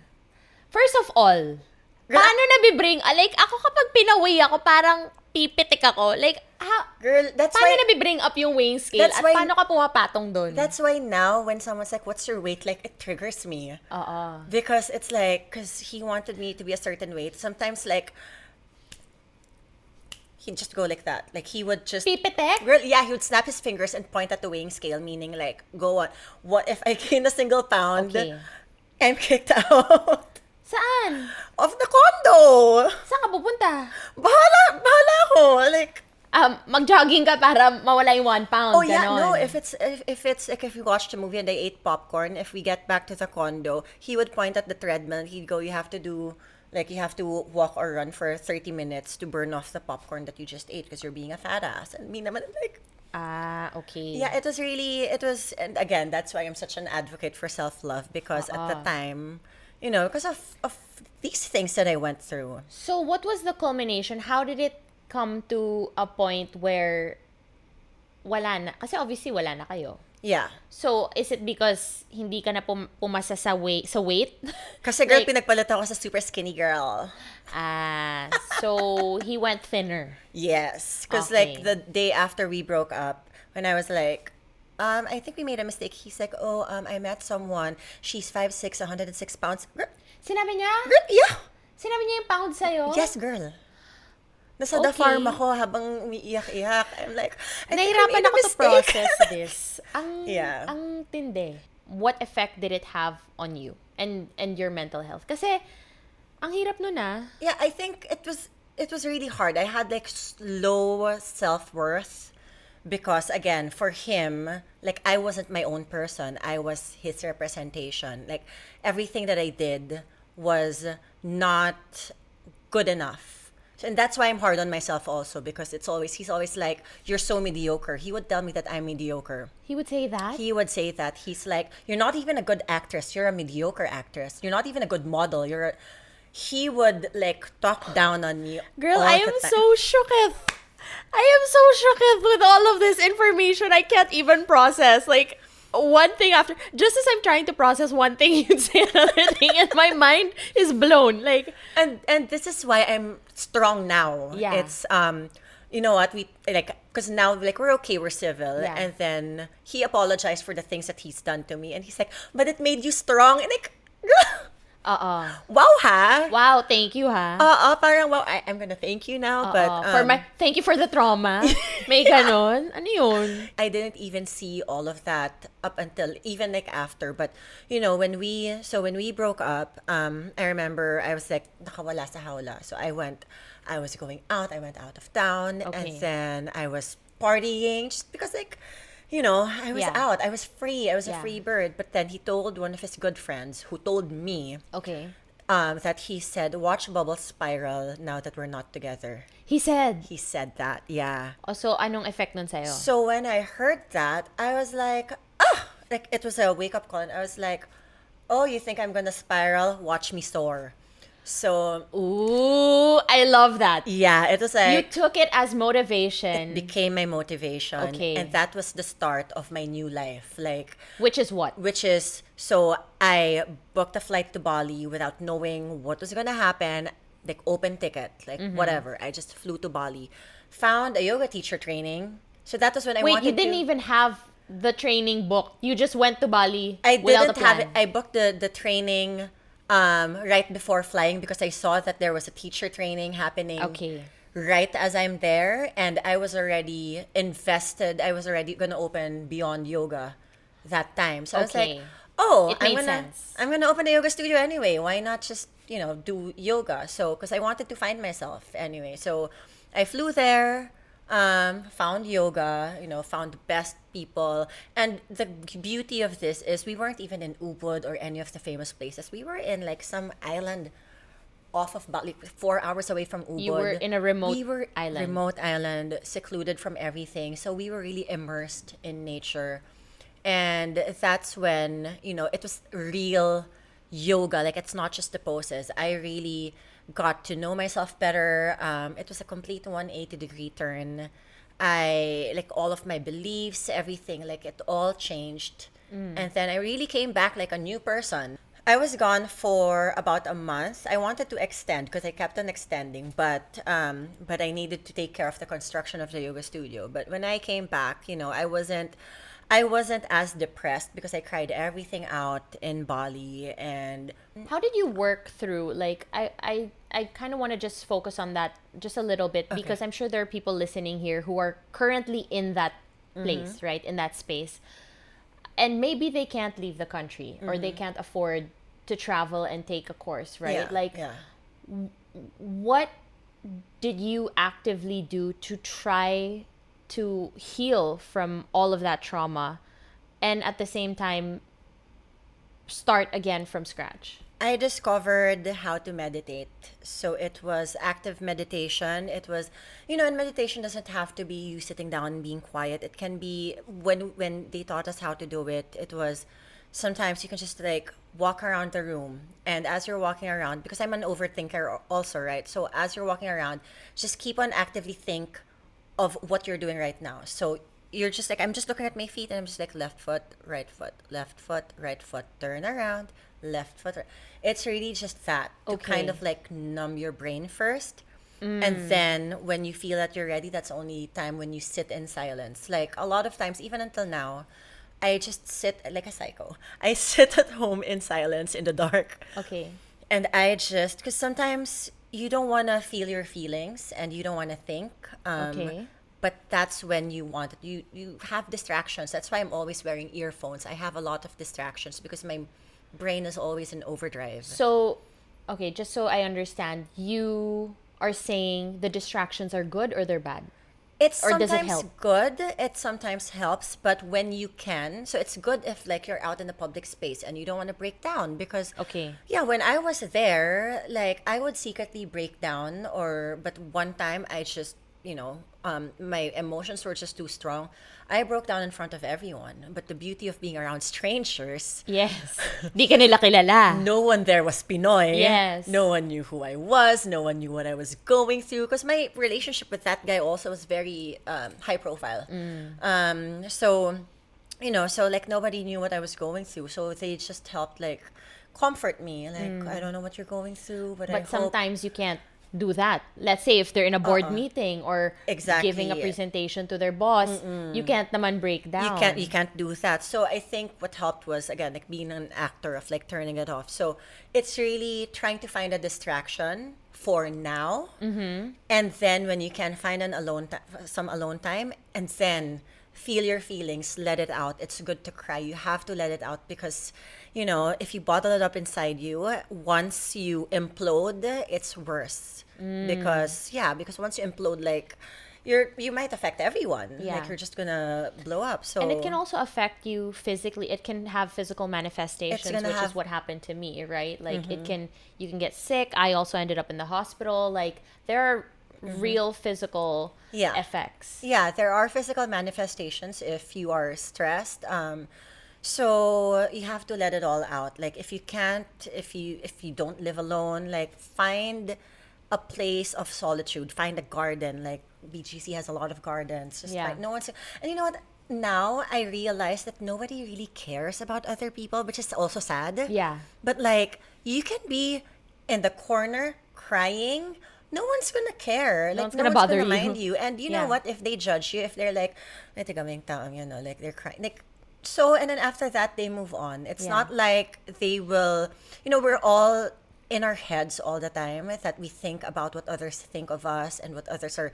[SPEAKER 1] first of all,
[SPEAKER 2] Girl,
[SPEAKER 1] paano nabibring? Like, ako kapag pinaweigh ako, parang pipitik ako. Like,
[SPEAKER 2] Girl, that's
[SPEAKER 1] paano
[SPEAKER 2] why...
[SPEAKER 1] nabibring up yung weighing scale?
[SPEAKER 2] That's
[SPEAKER 1] At
[SPEAKER 2] why-
[SPEAKER 1] paano ka pumapatong doon?
[SPEAKER 2] That's why now, when someone's like, what's your weight? Like, it triggers me.
[SPEAKER 1] Oo.
[SPEAKER 2] Because it's like, because he wanted me to be a certain weight. Sometimes, like, he'd just go like that. Like, he would just...
[SPEAKER 1] Pipitik?
[SPEAKER 2] Girl, yeah, he would snap his fingers and point at the weighing scale, meaning, like, go on. What if I gain a single pound?
[SPEAKER 1] Okay.
[SPEAKER 2] I'm kicked out
[SPEAKER 1] Saan?
[SPEAKER 2] of the condo.
[SPEAKER 1] Saan ka pupunta?
[SPEAKER 2] Bahala ako. Like,
[SPEAKER 1] Mag-jogging ka para mawala yung 1 pound.
[SPEAKER 2] oh yeah,
[SPEAKER 1] ganon.
[SPEAKER 2] no. If it's like if we watched a movie and I ate popcorn, if we get back to the condo, he would point at the treadmill and he'd go, you have to walk or run for 30 minutes to burn off the popcorn that you just ate because you're being a fat ass. And me naman, I'm like,
[SPEAKER 1] Okay.
[SPEAKER 2] yeah, and again, that's why I'm such an advocate for self-love because at the time, because of these things that I went through.
[SPEAKER 1] So, what was the culmination? How did it come to a point where wala na? Kasi obviously, wala na kayo.
[SPEAKER 2] Yeah.
[SPEAKER 1] So, is it because hindi ka na pumasa sa weight?
[SPEAKER 2] Kasi girl,
[SPEAKER 1] Like-
[SPEAKER 2] pinagpalit ako sa super skinny girl.
[SPEAKER 1] So he went thinner.
[SPEAKER 2] Yes. Because
[SPEAKER 1] Okay.
[SPEAKER 2] like the day after we broke up, when I was like, I think we made a mistake. He's like, I met someone. She's 5'6", 106 pounds. Girl,
[SPEAKER 1] Sinabi niya?
[SPEAKER 2] yeah.
[SPEAKER 1] Sinabi niya yung pound sa'yo?
[SPEAKER 2] Yes, girl. Nasa the
[SPEAKER 1] Okay.
[SPEAKER 2] farm ako habang umiiyak-iyak. I'm like, I think I
[SPEAKER 1] Nahirapan
[SPEAKER 2] made a
[SPEAKER 1] ako to
[SPEAKER 2] mistake.
[SPEAKER 1] process this.
[SPEAKER 2] Yeah.
[SPEAKER 1] Ang tindi. What effect did it have on you and your mental health? Kasi, ang hirap nun
[SPEAKER 2] Yeah, I think it was really hard. I had like low self-worth because again, for him, like I wasn't my own person. I was his representation. Like everything that I did was not good enough. And that's why I'm hard on myself also because he's always like, you're so mediocre. He would tell me that I'm mediocre.
[SPEAKER 1] He would say that?
[SPEAKER 2] He would say that. He's like, you're not even a good actress. You're a mediocre actress. You're not even a good model. He would like talk down on me.
[SPEAKER 1] Girl,
[SPEAKER 2] all
[SPEAKER 1] I
[SPEAKER 2] the
[SPEAKER 1] am
[SPEAKER 2] time.
[SPEAKER 1] so shooketh. I am so shooketh with all of this information. I can't even process. Like, one thing after, just as I'm trying to process one thing, you'd say another thing, and my mind is blown. Like,
[SPEAKER 2] And this is why I'm strong now.
[SPEAKER 1] Yeah.
[SPEAKER 2] It's you know what, we like, because now like we're okay, we're civil.
[SPEAKER 1] Yeah.
[SPEAKER 2] And then he apologized for the things that he's done to me, and he's like, but it made you strong. And like, wow ha.
[SPEAKER 1] wow, thank you ha.
[SPEAKER 2] Parang wow, I'm gonna thank you now. But
[SPEAKER 1] Thank you for the trauma. May ganon? Ano yun?
[SPEAKER 2] I didn't even see all of that up until even like after. But when we broke up, I remember I was like nakawala sa hawla. So I was going out. I went out of town,
[SPEAKER 1] Okay.
[SPEAKER 2] and then I was partying just because like. I was
[SPEAKER 1] Yeah.
[SPEAKER 2] out. I was free. I was a
[SPEAKER 1] Yeah.
[SPEAKER 2] free bird. But then he told one of his good friends who told me
[SPEAKER 1] Okay.
[SPEAKER 2] that he said, watch Bubble spiral now that we're not together.
[SPEAKER 1] He said.
[SPEAKER 2] He said that, yeah.
[SPEAKER 1] So, anong effect nun sa'yo?
[SPEAKER 2] So when I heard that, I was like, like it was a wake-up call. And I was like, oh, you think I'm gonna spiral? Watch me soar. So,
[SPEAKER 1] Ooh, I love that.
[SPEAKER 2] yeah, it was
[SPEAKER 1] You
[SPEAKER 2] like,
[SPEAKER 1] took it as motivation.
[SPEAKER 2] became my motivation.
[SPEAKER 1] Okay.
[SPEAKER 2] And that was the start of my new life. Like,
[SPEAKER 1] Which is what?
[SPEAKER 2] so I booked a flight to Bali without knowing what was gonna happen, like open ticket, like whatever. I just flew to Bali, found a yoga teacher training. So that was when I
[SPEAKER 1] Wait,
[SPEAKER 2] wanted
[SPEAKER 1] you didn't
[SPEAKER 2] to...
[SPEAKER 1] even have the training booked. You just went to Bali
[SPEAKER 2] I
[SPEAKER 1] without
[SPEAKER 2] didn't
[SPEAKER 1] a
[SPEAKER 2] have
[SPEAKER 1] plan.
[SPEAKER 2] it. I booked the training right before flying because I saw that there was a teacher training happening.
[SPEAKER 1] Okay.
[SPEAKER 2] Right as I'm there, and I was already invested. I was already gonna open Beyond Yoga that time. So I was
[SPEAKER 1] Okay.
[SPEAKER 2] like, oh,
[SPEAKER 1] It made sense.
[SPEAKER 2] I'm gonna open a yoga studio anyway. Why not just do yoga? So because I wanted to find myself anyway. So I flew there. Found yoga, found the best people. And the beauty of this is we weren't even in Ubud or any of the famous places. We were in like some island off of Bali, 4 hours away from Ubud.
[SPEAKER 1] You were in a remote island.
[SPEAKER 2] Remote island, secluded from everything. So we were really immersed in nature. And that's when, it was real yoga. Like, it's not just the poses. I really got to know myself better. It was a complete 180-degree turn. I, like, all of my beliefs, everything, like, it all changed. And then I really came back like a new person. I was gone for about a month. I wanted to extend because I kept on extending, but I needed to take care of the construction of the yoga studio. But when I came back, I wasn't as depressed because I cried everything out in Bali. And
[SPEAKER 1] How did you work through, like, I kind of want to just focus on that just a little bit, because I'm sure there are people listening here who are currently in that place, right? In that space. And maybe they can't leave the country, or they can't afford to travel and take a course, right? What did you actively do to try to heal from all of that trauma, and at the same time start again from scratch?
[SPEAKER 2] I discovered how to meditate. So it was active meditation. It was, and meditation doesn't have to be you sitting down and being quiet. It can be when they taught us how to do it, it was sometimes you can just like walk around the room. And as you're walking around, because I'm an overthinker also, right? So as you're walking around, just keep on actively think of what you're doing right now. So you're just like, I'm just looking at my feet and I'm just like left foot, right foot, turn around, left foot. It's really just that to kind of like numb your brain first. And then when you feel that you're ready, that's the only time when you sit in silence. Like a lot of times, even until now, I just sit like a psycho. I sit at home in silence in the dark.
[SPEAKER 1] Okay.
[SPEAKER 2] And because sometimes you don't want to feel your feelings and you don't want to think. But that's when you want it. You have distractions. That's why I'm always wearing earphones. I have a lot of distractions because my brain is always in overdrive.
[SPEAKER 1] So, okay, just so I understand, you are saying the distractions are good or they're bad?
[SPEAKER 2] It's
[SPEAKER 1] Or does it
[SPEAKER 2] sometimes
[SPEAKER 1] help?
[SPEAKER 2] good. It sometimes helps, but when you can, so it's good if like you're out in the public space and you don't want to break down because
[SPEAKER 1] Okay.
[SPEAKER 2] yeah, when I was there, like I would secretly break down but one time I just my emotions were just too strong. I broke down in front of everyone. But the beauty of being around strangers,
[SPEAKER 1] Yes. Di ka nila kilala.
[SPEAKER 2] no one there was Pinoy.
[SPEAKER 1] Yes.
[SPEAKER 2] No one knew who I was. No one knew what I was going through. Because my relationship with that guy also was very high profile. So like nobody knew what I was going through. So they just helped like comfort me. Like, I don't know what you're going through, but I
[SPEAKER 1] But
[SPEAKER 2] hope.
[SPEAKER 1] sometimes you can't do that. Let's say if they're in a board meeting or
[SPEAKER 2] Exactly.
[SPEAKER 1] giving a presentation to their boss, you can't naman break down.
[SPEAKER 2] You can't do that. So I think what helped was again like being an actor of like turning it off. So it's really trying to find a distraction for now, and then when you can find some alone time, and then feel your feelings, let it out. It's good to cry. You have to let it out because if you bottle it up inside you, once you implode, it's worse. Because once you implode, like you might affect everyone.
[SPEAKER 1] Yeah.
[SPEAKER 2] Like you're just gonna blow up. So
[SPEAKER 1] And it can also affect you physically. It can have physical manifestations, which is what happened to me, right? Like you can get sick. I also ended up in the hospital. Like there are real physical effects.
[SPEAKER 2] Yeah, there are physical manifestations if you are stressed. So you have to let it all out. Like if you don't live alone, like find a place of solitude. Find a garden. Like BGC has a lot of gardens. Just
[SPEAKER 1] Yeah.
[SPEAKER 2] like no one's. And you know what? Now I realize that nobody really cares about other people, which is also sad.
[SPEAKER 1] Yeah.
[SPEAKER 2] But like you can be in the corner crying. No one's gonna care. Like
[SPEAKER 1] one's
[SPEAKER 2] no
[SPEAKER 1] gonna
[SPEAKER 2] one's
[SPEAKER 1] bother
[SPEAKER 2] gonna
[SPEAKER 1] you.
[SPEAKER 2] mind you. And you
[SPEAKER 1] Yeah.
[SPEAKER 2] know what? If they judge you, if they're like, "Ay, tiga mo yung taong yun," like they're crying. Like so, and then after that they move on. It's
[SPEAKER 1] Yeah.
[SPEAKER 2] not like they will. We're all in our heads all the time that we think about what others think of us and what others are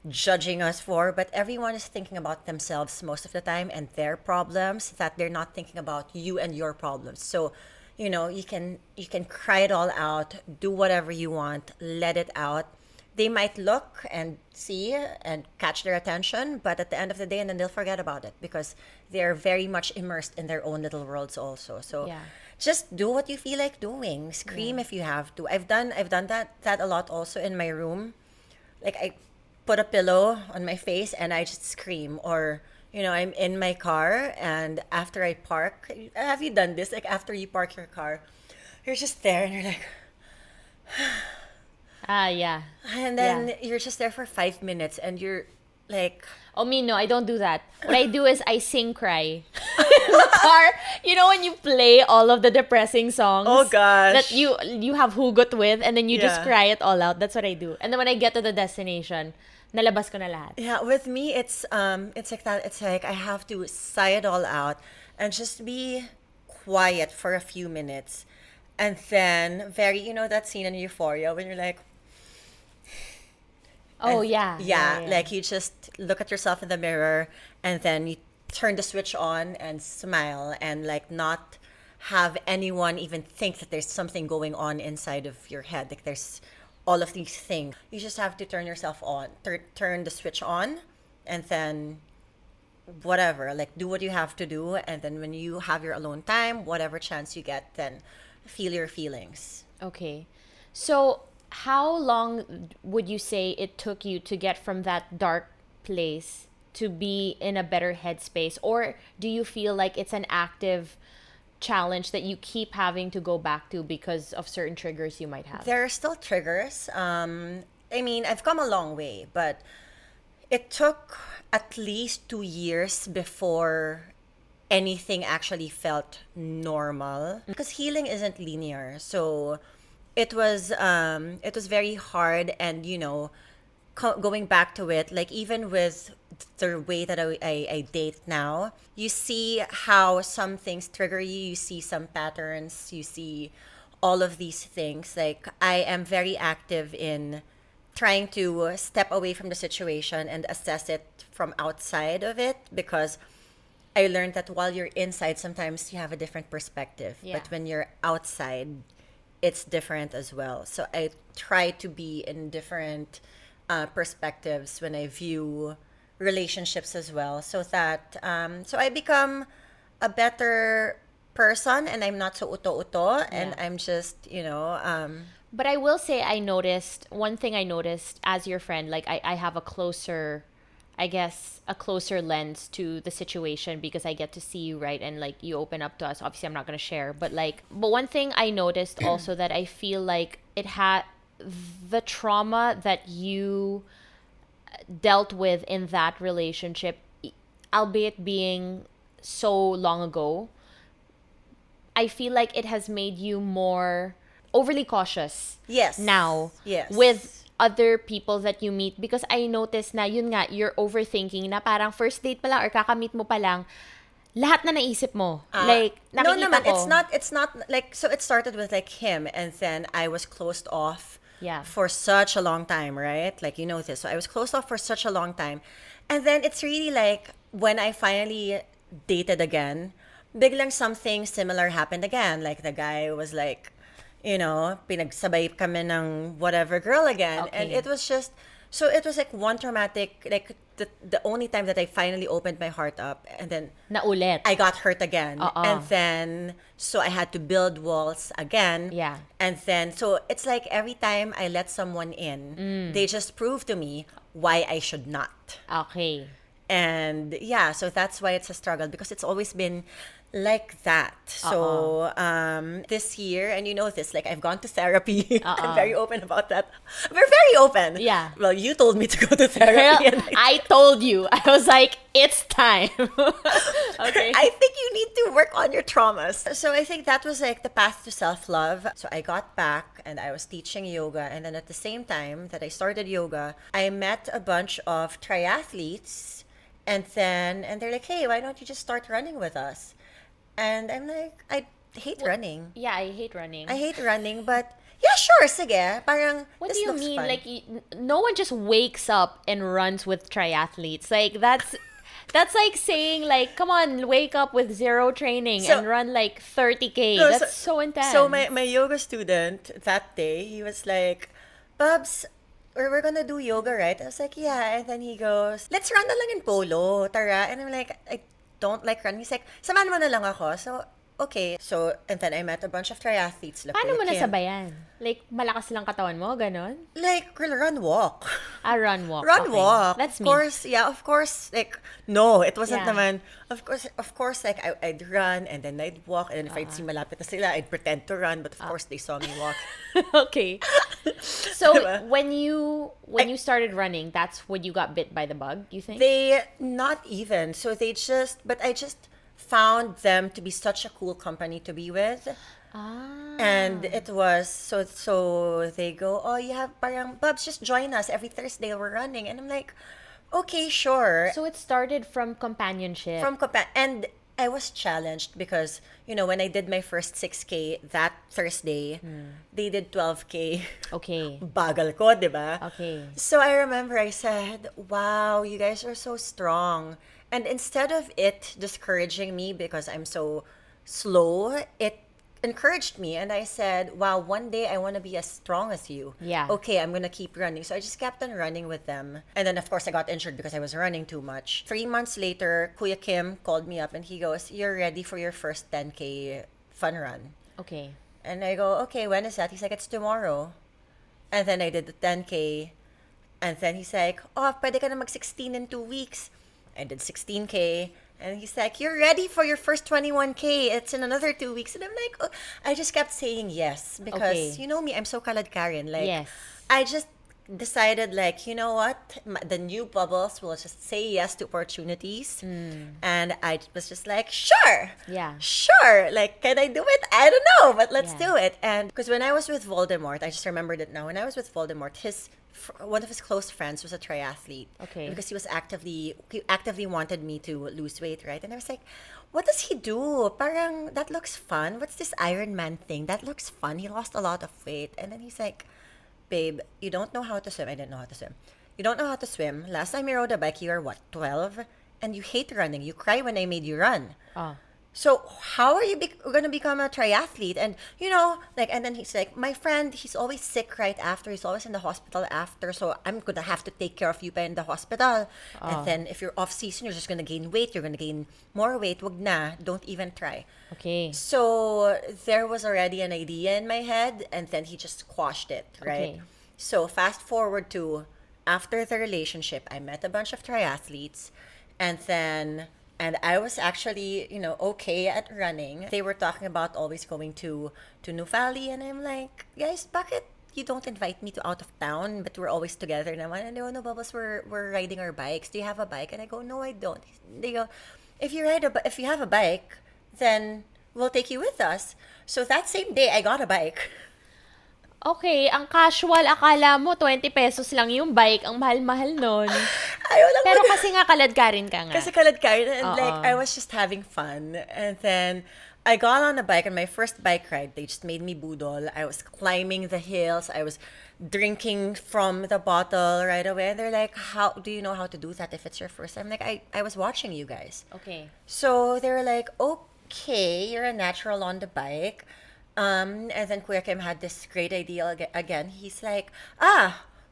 [SPEAKER 2] judging us for, but everyone is thinking about themselves most of the time and their problems, that they're not thinking about you and your problems. So you can cry it all out, do whatever you want, let it out. They might look and see and catch their attention, but at the end of the day, and then they'll forget about it because they're very much immersed in their own little worlds also. So
[SPEAKER 1] Yeah.
[SPEAKER 2] just do what you feel like doing. Scream if you have to. I've done that a lot also in my room. Like I put a pillow on my face and I just scream. Or I'm in my car and after I park. Have you done this? Like after you park your car, you're just there and you're like,
[SPEAKER 1] Yeah.
[SPEAKER 2] and
[SPEAKER 1] Yeah.
[SPEAKER 2] then you're just there for 5 minutes and you're like,
[SPEAKER 1] Oh, me, no, I don't do that. What I do is I sing cry in the car. You know when you play all of the depressing songs
[SPEAKER 2] oh gosh.
[SPEAKER 1] that you have hugot with, and then you just
[SPEAKER 2] Yeah.
[SPEAKER 1] cry it all out. That's what I do. And then when I get to the destination, nalabas ko na lahat.
[SPEAKER 2] Yeah, with me it's like that. It's like I have to sigh it all out and just be quiet for a few minutes. And then very, that scene in Euphoria when you're like,
[SPEAKER 1] Oh,
[SPEAKER 2] and
[SPEAKER 1] yeah.
[SPEAKER 2] like you just look at yourself in the mirror and then you turn the switch on and smile and like not have anyone even think that there's something going on inside of your head. Like there's all of these things. You just have to turn yourself on, turn the switch on, and then whatever, like do what you have to do. And then when you have your alone time, whatever chance you get, then feel your feelings.
[SPEAKER 1] Okay. So, how long would you say it took you to get from that dark place to be in a better headspace? Or do you feel like it's an active challenge that you keep having to go back to because of certain triggers you might have?
[SPEAKER 2] There are still triggers. I mean, I've come a long way, but it took at least 2 years before anything actually felt normal because healing isn't linear. So it was very hard, and going back to it, like even with the way that I date now, you see how some things trigger you. You see some patterns. You see all of these things. Like I am very active in trying to step away from the situation and assess it from outside of it, because I learned that while you're inside, sometimes you have a different perspective.
[SPEAKER 1] Yeah.
[SPEAKER 2] But when you're outside, it's different as well. So I try to be in different perspectives when I view relationships as well, so that so I become a better person and I'm not so uto-uto, and
[SPEAKER 1] Yeah.
[SPEAKER 2] I'm just,
[SPEAKER 1] But I will say one thing I noticed as your friend, like I have I guess, a closer lens to the situation because I get to see you, right? And like you open up to us. Obviously, I'm not going to share, but one thing I noticed also that I feel like it had the trauma that you dealt with in that relationship, albeit being so long ago, I feel like it has made you more overly cautious
[SPEAKER 2] yes,
[SPEAKER 1] now
[SPEAKER 2] yes,
[SPEAKER 1] with other people that you meet, because I noticed na yun nga, you're overthinking na parang first date pa lang or kakamit mo pa lang, lahat na naisip mo. Like,
[SPEAKER 2] no
[SPEAKER 1] nakikita
[SPEAKER 2] naman,
[SPEAKER 1] ko.
[SPEAKER 2] it's not like, so it started with like him, and then I was closed off
[SPEAKER 1] Yeah.
[SPEAKER 2] for such a long time, right? Like, this. So I was closed off for such a long time. And then it's really like when I finally dated again, biglang something similar happened again. Like the guy was like, pinagsabay kami ng whatever girl again. And
[SPEAKER 1] Okay.
[SPEAKER 2] it was just, so it was like one traumatic, like the only time that I finally opened my heart up, and then
[SPEAKER 1] Naulit.
[SPEAKER 2] I got hurt again.
[SPEAKER 1] Uh-uh.
[SPEAKER 2] And then, so I had to build walls again.
[SPEAKER 1] Yeah.
[SPEAKER 2] And then, so it's like every time I let someone in, they just prove to me why I should not.
[SPEAKER 1] Okay.
[SPEAKER 2] And yeah, so that's why it's a struggle, because it's always been like that. So this year, and this, like I've gone to therapy. I'm very open about that. We're very open.
[SPEAKER 1] Yeah.
[SPEAKER 2] Well, you told me to go to
[SPEAKER 1] Girl,
[SPEAKER 2] therapy. And
[SPEAKER 1] I told you. I was like, it's time. Okay.
[SPEAKER 2] I think you need to work on your traumas. So I think that was like the path to self-love. So I got back and I was teaching yoga. And then at the same time that I started yoga, I met a bunch of triathletes. And they're like, hey, why don't you just start running with us? And I'm like, I hate running.
[SPEAKER 1] Yeah, I hate running.
[SPEAKER 2] I hate running, but yeah, sure, sige. Parang,
[SPEAKER 1] What
[SPEAKER 2] this
[SPEAKER 1] do you
[SPEAKER 2] looks
[SPEAKER 1] mean?
[SPEAKER 2] fun.
[SPEAKER 1] Like, no one just wakes up and runs with triathletes. Like, that's like saying, like, come on, wake up with zero training
[SPEAKER 2] So-
[SPEAKER 1] and run like 30K.
[SPEAKER 2] No,
[SPEAKER 1] That's so intense.
[SPEAKER 2] So my yoga student that day, he was like, Bubs, we're gonna do yoga, right? I was like, yeah. And then he goes, let's run na lang in polo, tara. And I'm like, I don't like running. He's like, samahan mo na lang ako. So, okay. So, and then I met a bunch of triathletes. Like
[SPEAKER 1] Paano
[SPEAKER 2] Kuya
[SPEAKER 1] mo
[SPEAKER 2] Kim.
[SPEAKER 1] nasabayan? Like, malakas lang katawan mo, ganon?
[SPEAKER 2] Like, run, walk.
[SPEAKER 1] Run, walk.
[SPEAKER 2] Run,
[SPEAKER 1] Okay.
[SPEAKER 2] walk.
[SPEAKER 1] That's
[SPEAKER 2] of
[SPEAKER 1] me.
[SPEAKER 2] course, yeah, of course. Like, no, it wasn't
[SPEAKER 1] Yeah.
[SPEAKER 2] naman. Of course, like, I'd run and then I'd walk. And then if I'd see malapit na sila, I'd pretend to run. But of course, they saw me walk.
[SPEAKER 1] Okay. So,
[SPEAKER 2] Diba?
[SPEAKER 1] when you started running, that's when you got bit by the bug, you think?
[SPEAKER 2] Not even. So but I just found them to be such a cool company to be with. And it was, so they go, oh, you have parang, Bubs, just join us. Every Thursday we're running. And I'm like, okay, sure.
[SPEAKER 1] So it started from companionship.
[SPEAKER 2] And I was challenged because, when I did my first 6K that Thursday, they did 12K.
[SPEAKER 1] Okay.
[SPEAKER 2] Bagal ko, di ba?
[SPEAKER 1] Okay.
[SPEAKER 2] So I remember I said, wow, you guys are so strong. And instead of it discouraging me because I'm so slow, it encouraged me. And I said, wow, one day I want to be as strong as you.
[SPEAKER 1] Yeah.
[SPEAKER 2] Okay, I'm going to keep running. So I just kept on running with them. And then, of course, I got injured because I was running too much. 3 months later, Kuya Kim called me up and he goes, you're ready for your first 10K fun run.
[SPEAKER 1] Okay.
[SPEAKER 2] And I go, okay, when is that? He's like, it's tomorrow. And then I did the 10K. And then he's like, oh, pwede ka na mag-16 in 2 weeks. I did 16K. And he's like, you're ready for your first 21K. It's in another 2 weeks. And I'm like, oh. I just kept saying yes. Because,
[SPEAKER 1] Okay.
[SPEAKER 2] you know me, I'm so kaladkarin. Like,
[SPEAKER 1] Yes.
[SPEAKER 2] I just decided, like, you know what? The new Bubbles will just say yes to opportunities. And I was just like, sure.
[SPEAKER 1] Yeah.
[SPEAKER 2] Sure. Like, can I do it? I don't know, but let's
[SPEAKER 1] Yeah.
[SPEAKER 2] do it. And because when I was with Voldemort, I just remembered it now. When I was with Voldemort, one of his close friends was a triathlete.
[SPEAKER 1] Okay.
[SPEAKER 2] Because he actively wanted me to lose weight, right? And I was like, what does he do? Parang, that looks fun. What's this Iron Man thing? That looks fun. He lost a lot of weight. And then he's like, babe, you don't know how to swim. I didn't know how to swim. You don't know how to swim. Last time you rode a bike, you were what, 12? And you hate running. You cry when I made you run.
[SPEAKER 1] Oh.
[SPEAKER 2] So how are you going to become a triathlete? And, and then he's like, my friend, he's always sick right after. He's always in the hospital after. So I'm going to have to take care of you pa in the hospital. And then if you're off season, you're just going to gain weight. You're going to gain more weight. Wag na. Don't even try.
[SPEAKER 1] Okay.
[SPEAKER 2] So there was already an idea in my head. And then he just quashed it, right?
[SPEAKER 1] Okay.
[SPEAKER 2] So fast forward to after the relationship, I met a bunch of triathletes. And I was actually, okay at running. They were talking about always going to New Valley. And I'm like, guys, bakit you don't invite me to out of town? But we're always together naman. And they go, no, Bubbles, we're riding our bikes. Do you have a bike? And I go, no, I don't. They go, if you have a bike, then we'll take you with us. So that same day, I got a bike.
[SPEAKER 1] Okay, ang casual, akala mo 20 pesos lang yung bike, ang mahal-mahal nun.
[SPEAKER 2] Ayaw lang
[SPEAKER 1] Pero
[SPEAKER 2] mag-
[SPEAKER 1] kasi nga kaladkarin ka nga.
[SPEAKER 2] Kasi kaladkarin, and
[SPEAKER 1] Oo.
[SPEAKER 2] like, I was just having fun. And then, I got on a bike, and my first bike ride, they just made me budol. I was climbing the hills. I was drinking from the bottle right away. And they're like, how do you know how to do that if it's your first time? Like, I was watching you guys.
[SPEAKER 1] Okay.
[SPEAKER 2] So, they were like, okay, you're a natural on the bike. And then Kuya Kim had this great idea again. He's like,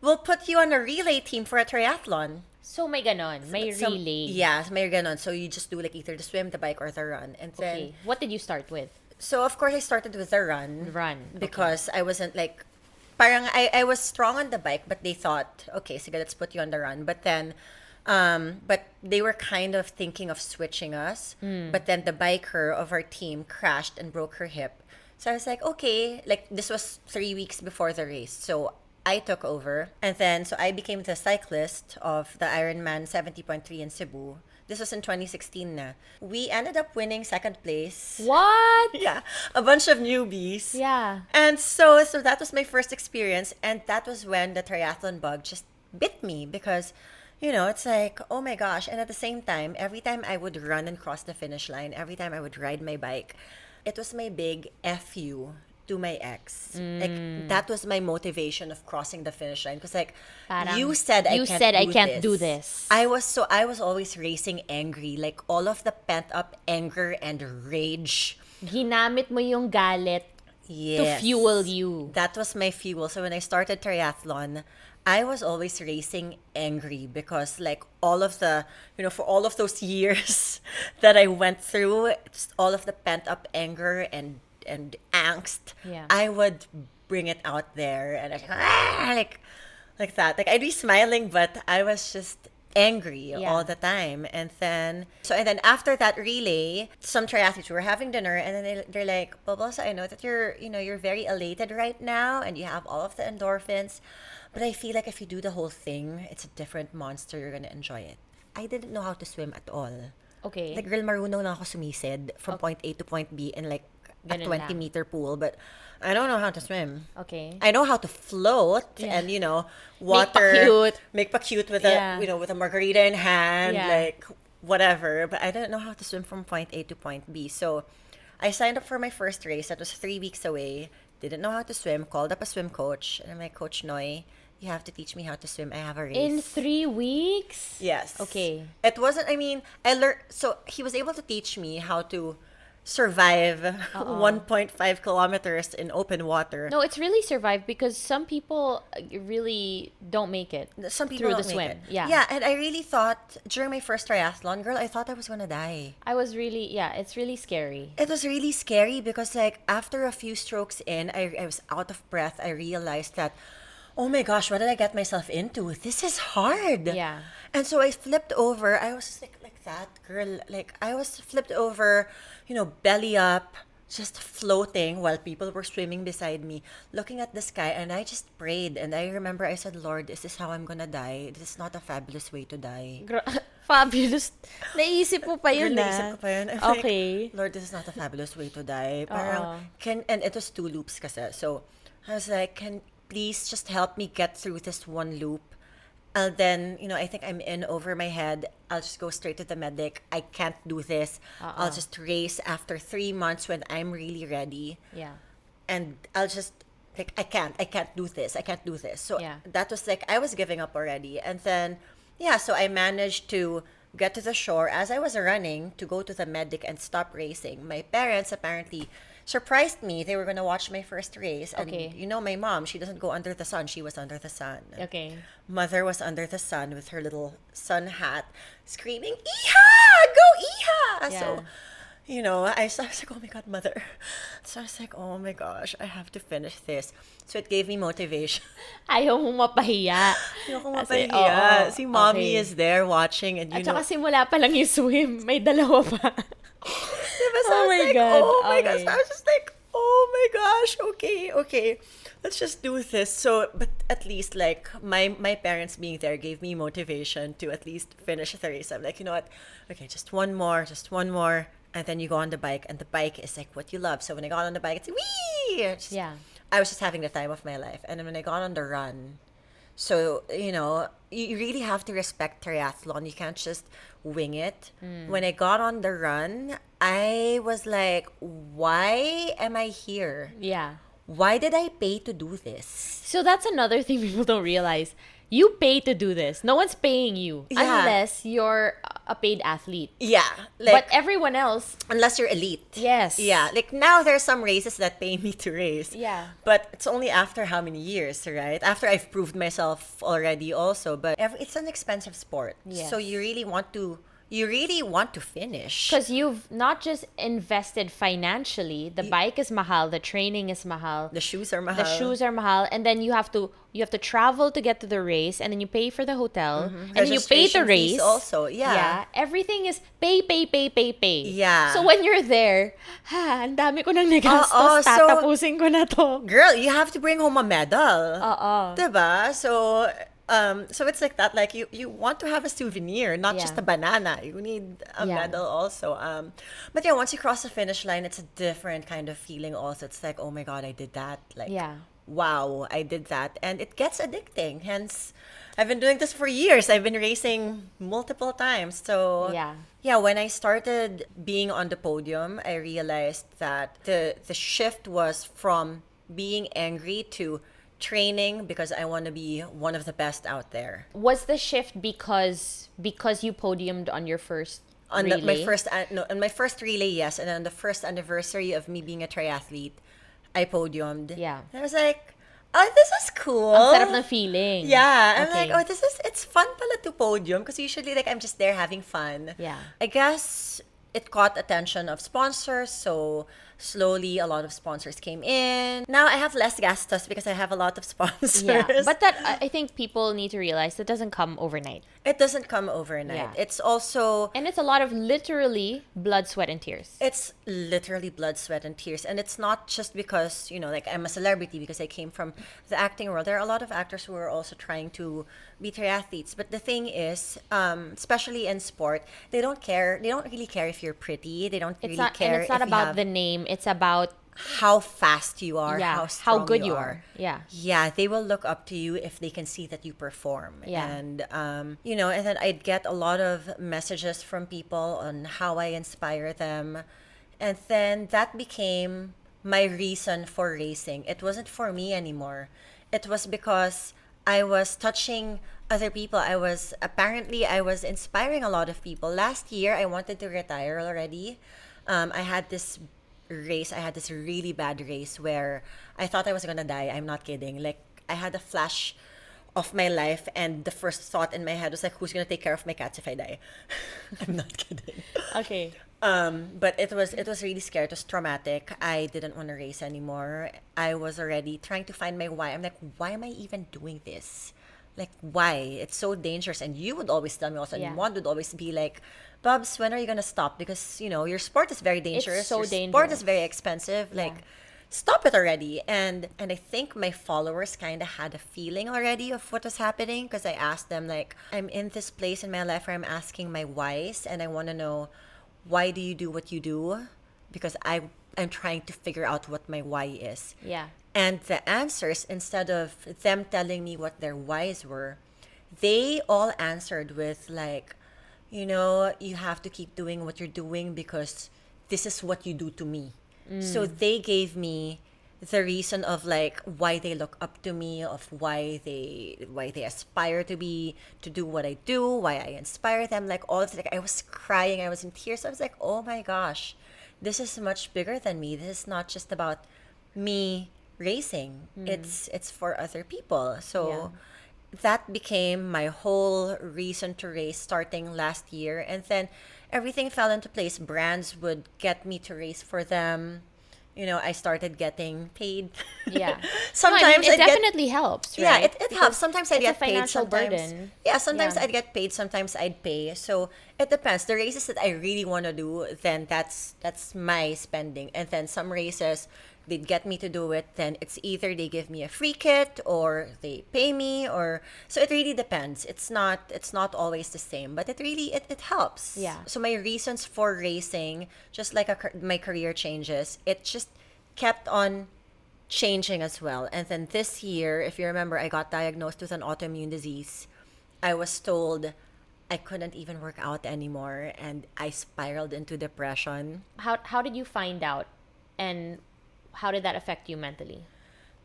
[SPEAKER 2] we'll put you on a relay team for a triathlon.
[SPEAKER 1] So may ganon, may
[SPEAKER 2] So,
[SPEAKER 1] relay.
[SPEAKER 2] yeah, may ganon. So you just do like either the swim, the bike, or the run. And then,
[SPEAKER 1] Okay. What did you start with?
[SPEAKER 2] so of course I started with the run.
[SPEAKER 1] Run.
[SPEAKER 2] Because I wasn't like, parang I was strong on the bike, but they thought, okay, sige, let's put you on the run. But then, but they were kind of thinking of switching us. But then the biker of our team crashed and broke her hip. So I was like, okay, like this was 3 weeks before the race. So I took over. And then, so I became the cyclist of the Ironman 70.3 in Cebu. This was in 2016 na. We ended up winning second place.
[SPEAKER 1] What?
[SPEAKER 2] Yeah, a bunch of newbies.
[SPEAKER 1] Yeah.
[SPEAKER 2] And so that was my first experience. And that was when the triathlon bug just bit me because, it's like, oh my gosh. And at the same time, every time I would run and cross the finish line, every time I would ride my bike, it was my big FU to my ex. Like, that was my motivation of crossing the finish line. Because, like,
[SPEAKER 1] Parang,
[SPEAKER 2] you said I can't
[SPEAKER 1] do this.
[SPEAKER 2] I was always racing angry. Like, all of the pent-up anger and rage.
[SPEAKER 1] Ginamit mo yung galit to
[SPEAKER 2] Yes.
[SPEAKER 1] fuel you.
[SPEAKER 2] That was my fuel. So when I started triathlon, I was always racing angry because like all of the, for all of those years that I went through, all of the pent up anger and angst,
[SPEAKER 1] Yeah.
[SPEAKER 2] I would bring it out there and like that. Like I'd be smiling, but I was just angry
[SPEAKER 1] Yeah.
[SPEAKER 2] all the time. And then after that relay, some triathletes were having dinner, and then they're like, Bubbles, I know that you're very elated right now and you have all of the endorphins, but I feel like if you do the whole thing, it's a different monster. You're gonna enjoy it. I didn't know how to swim at all.
[SPEAKER 1] Okay.
[SPEAKER 2] Like, girl, marunong lang ako sumisid from point A to point B in like a
[SPEAKER 1] Ganun
[SPEAKER 2] 20-meter pool, but I don't know how to swim.
[SPEAKER 1] Okay.
[SPEAKER 2] I know how to float
[SPEAKER 1] Yeah.
[SPEAKER 2] and water,
[SPEAKER 1] pa-cute.
[SPEAKER 2] make pa cute with
[SPEAKER 1] Yeah.
[SPEAKER 2] with a margarita in hand,
[SPEAKER 1] Yeah.
[SPEAKER 2] like whatever. But I didn't know how to swim from point A to point B. So I signed up for my first race. That was 3 weeks away. Didn't know how to swim. Called up a swim coach, and I'm like, Coach Noy, you have to teach me how to swim. I have a race.
[SPEAKER 1] In 3 weeks?
[SPEAKER 2] Yes.
[SPEAKER 1] Okay.
[SPEAKER 2] It wasn't, I learned, so he was able to teach me how to survive 1.5 kilometers in open water.
[SPEAKER 1] No, it's really survived because some people really don't make it.
[SPEAKER 2] Some people
[SPEAKER 1] through
[SPEAKER 2] don't
[SPEAKER 1] the
[SPEAKER 2] make
[SPEAKER 1] swim.
[SPEAKER 2] it.
[SPEAKER 1] Yeah.
[SPEAKER 2] Yeah, and I really thought during my first triathlon, girl, I thought I was gonna die.
[SPEAKER 1] I was really, it's really scary.
[SPEAKER 2] It was really scary because like after a few strokes in, I was out of breath. I realized that, oh my gosh, what did I get myself into? This is hard.
[SPEAKER 1] Yeah.
[SPEAKER 2] And so I flipped over. I was just like that, girl. Like I was flipped over, belly up, just floating while people were swimming beside me, looking at the sky, and I just prayed. And I remember I said, Lord, is this how I'm gonna die? This is not a fabulous way to die.
[SPEAKER 1] Fabulous. Naisip mo pa yun,
[SPEAKER 2] Girl, naisip ko pa yun. I'm
[SPEAKER 1] Okay.
[SPEAKER 2] like, Lord, this is not a fabulous way to die. Parang, and it was 2 loops kasi. So I was like, can please just help me get through this 1 loop? And then, I think I'm in over my head. I'll just go straight to the medic. I can't do this. I'll just race after 3 months when I'm really ready.
[SPEAKER 1] Yeah.
[SPEAKER 2] And I'll just, like, I can't do this. I can't do this. So
[SPEAKER 1] Yeah.
[SPEAKER 2] that was like, I was giving up already. And then, so I managed to get to the shore as I was running to go to the medic and stop racing. My parents apparently surprised me. They were going to watch my first race. And
[SPEAKER 1] Okay.
[SPEAKER 2] my mom, she doesn't go under the sun. She was under the sun.
[SPEAKER 1] Okay.
[SPEAKER 2] Mother was under the sun with her little sun hat, screaming, Iha! Go Iha!
[SPEAKER 1] Yeah.
[SPEAKER 2] So, I was like, oh my God, Mother. So I was like, oh my gosh, I have to finish this. So it gave me motivation.
[SPEAKER 1] Ayaw mo mapahiya.
[SPEAKER 2] Ayoko
[SPEAKER 1] Kasi,
[SPEAKER 2] mapahiya.
[SPEAKER 1] oo,
[SPEAKER 2] Si Mommy
[SPEAKER 1] okay.
[SPEAKER 2] is there watching, and
[SPEAKER 1] At saka simula pa lang yung swim. May dalawa pa.
[SPEAKER 2] Diba? So
[SPEAKER 1] Oh
[SPEAKER 2] I was
[SPEAKER 1] my
[SPEAKER 2] like,
[SPEAKER 1] God.
[SPEAKER 2] oh my
[SPEAKER 1] Okay.
[SPEAKER 2] gosh. I was just like, oh my gosh, okay. Let's just do this. So, but at least like my parents being there gave me motivation to at least finish the race. I'm like, you know what? Okay, just one more. And then you go on the bike, and the bike is like what you love. So when I got on the bike, it's wee!
[SPEAKER 1] Yeah.
[SPEAKER 2] I was just having the time of my life. And then when I got on the run, so, you really have to respect triathlon. You can't just wing it. When I got on the run, I was like, why am I here?
[SPEAKER 1] Yeah.
[SPEAKER 2] Why did I pay to do this?
[SPEAKER 1] So that's another thing people don't realize. You pay to do this. No one's paying you
[SPEAKER 2] Yeah.
[SPEAKER 1] unless you're a paid athlete.
[SPEAKER 2] Yeah.
[SPEAKER 1] But
[SPEAKER 2] Like,
[SPEAKER 1] everyone else,
[SPEAKER 2] unless you're elite.
[SPEAKER 1] yes.
[SPEAKER 2] Yeah. Like, now there are some races that pay me to race.
[SPEAKER 1] Yeah.
[SPEAKER 2] But it's only after how many years, right? After I've proved myself already also. But it's an expensive sport.
[SPEAKER 1] Yes.
[SPEAKER 2] So you really want to finish.
[SPEAKER 1] Because you've not just invested financially. The bike is mahal. The training is mahal.
[SPEAKER 2] The shoes are mahal.
[SPEAKER 1] The shoes are mahal, and then you have to travel to get to the race, and then you pay for the hotel, and then you pay the
[SPEAKER 2] Registration fees
[SPEAKER 1] race.
[SPEAKER 2] also, yeah.
[SPEAKER 1] Everything is pay.
[SPEAKER 2] Yeah.
[SPEAKER 1] So when you're there, ang dami ko nang nagastos,
[SPEAKER 2] Oo, so-
[SPEAKER 1] tatapusin ko na to.
[SPEAKER 2] Girl, you have to bring home a medal.
[SPEAKER 1] Oo.
[SPEAKER 2] Diba? So it's like that. Like you want to have a souvenir, not
[SPEAKER 1] Yeah.
[SPEAKER 2] just a banana. You need a
[SPEAKER 1] Yeah.
[SPEAKER 2] medal also. But yeah, once you cross the finish line, it's a different kind of feeling also. It's like, oh my God, I did that. Like,
[SPEAKER 1] Yeah.
[SPEAKER 2] wow, I did that. And it gets addicting. Hence, I've been doing this for years. I've been racing multiple times. So yeah, when I started being on the podium, I realized that the shift was from being angry to training because I want to be one of the best out there.
[SPEAKER 1] Was the shift because you podiumed on your first
[SPEAKER 2] On
[SPEAKER 1] relay?
[SPEAKER 2] my first relay, yes, and on the first anniversary of me being a triathlete, I podiumed.
[SPEAKER 1] Yeah.
[SPEAKER 2] And I was like, oh, this is cool.
[SPEAKER 1] Ang sarap ng feeling.
[SPEAKER 2] Yeah, I'm like,
[SPEAKER 1] Okay.
[SPEAKER 2] oh, it's fun pala to podium because usually like I'm just there having fun.
[SPEAKER 1] Yeah.
[SPEAKER 2] I guess it caught attention of sponsors, so slowly a lot of sponsors came in. Now I have less gastos because I have a lot of sponsors.
[SPEAKER 1] Yeah. But that, I think people need to realize that doesn't come overnight.
[SPEAKER 2] It doesn't come overnight.
[SPEAKER 1] Yeah.
[SPEAKER 2] It's also
[SPEAKER 1] And it's a lot of literally blood, sweat, and tears.
[SPEAKER 2] it's literally blood, sweat, and tears. And it's not just because, like I'm a celebrity because I came from the acting world. There are a lot of actors who are also trying to be triathletes. But the thing is, especially in sport, they don't care. They don't really care if you're pretty. They don't
[SPEAKER 1] It's
[SPEAKER 2] really
[SPEAKER 1] not,
[SPEAKER 2] care
[SPEAKER 1] and it's not
[SPEAKER 2] if you
[SPEAKER 1] about
[SPEAKER 2] have
[SPEAKER 1] the name. It's about,
[SPEAKER 2] how fast you are,
[SPEAKER 1] yeah,
[SPEAKER 2] how
[SPEAKER 1] how
[SPEAKER 2] strong
[SPEAKER 1] good you are. Yeah.
[SPEAKER 2] Yeah, they will look up to you if they can see that you perform.
[SPEAKER 1] Yeah.
[SPEAKER 2] And, and then I'd get a lot of messages from people on how I inspire them. And then that became my reason for racing. It wasn't for me anymore. It was because I was touching other people. I was inspiring a lot of people. Last year, I wanted to retire already. I had this really bad race where I thought I was gonna die. I'm not kidding. Like, I had a flash of my life, and the first thought in my head was like, who's gonna take care of my cats if I die? I'm not kidding.
[SPEAKER 1] Okay.
[SPEAKER 2] But it was really scary. It was traumatic. I didn't want to race anymore. I was already trying to find my why. I'm like, why am I even doing this? Like, why? It's so dangerous. And you would always tell me also,
[SPEAKER 1] Yeah.
[SPEAKER 2] and Mom would always be like, Bubs, when are you gonna stop? Because your sport is very dangerous.
[SPEAKER 1] so
[SPEAKER 2] your sport
[SPEAKER 1] dangerous.
[SPEAKER 2] is very expensive. Like,
[SPEAKER 1] Yeah.
[SPEAKER 2] stop it already. And I think my followers kind of had a feeling already of what was happening because I asked them, like, I'm in this place in my life where I'm asking my whys, and I want to know, why do you do what you do? Because I'm trying to figure out what my why is.
[SPEAKER 1] Yeah.
[SPEAKER 2] And the answers, instead of them telling me what their whys were, they all answered with like, you have to keep doing what you're doing because this is what you do to me. So they gave me the reason of like why they look up to me, of why they aspire to do what I do, why I inspire them, like all of like I was crying, I was in tears. I was like, oh my gosh, this is much bigger than me. This is not just about me racing. It's for other people. So that became my whole reason to race starting last year. And then everything fell into place. Brands would get me to race for them. I started getting paid.
[SPEAKER 1] Yeah.
[SPEAKER 2] Sometimes
[SPEAKER 1] it
[SPEAKER 2] I'd get,
[SPEAKER 1] definitely helps, right?
[SPEAKER 2] yeah, it
[SPEAKER 1] Because
[SPEAKER 2] helps. Sometimes I'd
[SPEAKER 1] it's a
[SPEAKER 2] get paid.
[SPEAKER 1] financial
[SPEAKER 2] Sometimes,
[SPEAKER 1] burden.
[SPEAKER 2] yeah, sometimes
[SPEAKER 1] Yeah.
[SPEAKER 2] I'd get paid. Sometimes I'd pay. So it depends. The races that I really want to do, then that's my spending. And then some races, they'd get me to do it. Then it's either they give me a free kit or they pay me, or so it really depends. It's not always the same, but it helps.
[SPEAKER 1] Yeah.
[SPEAKER 2] So my reasons for racing, just like my career changes, it just kept on changing as well. And then this year, if you remember, I got diagnosed with an autoimmune disease. I was told I couldn't even work out anymore, and I spiraled into depression.
[SPEAKER 1] How did you find out, and how did that affect you mentally?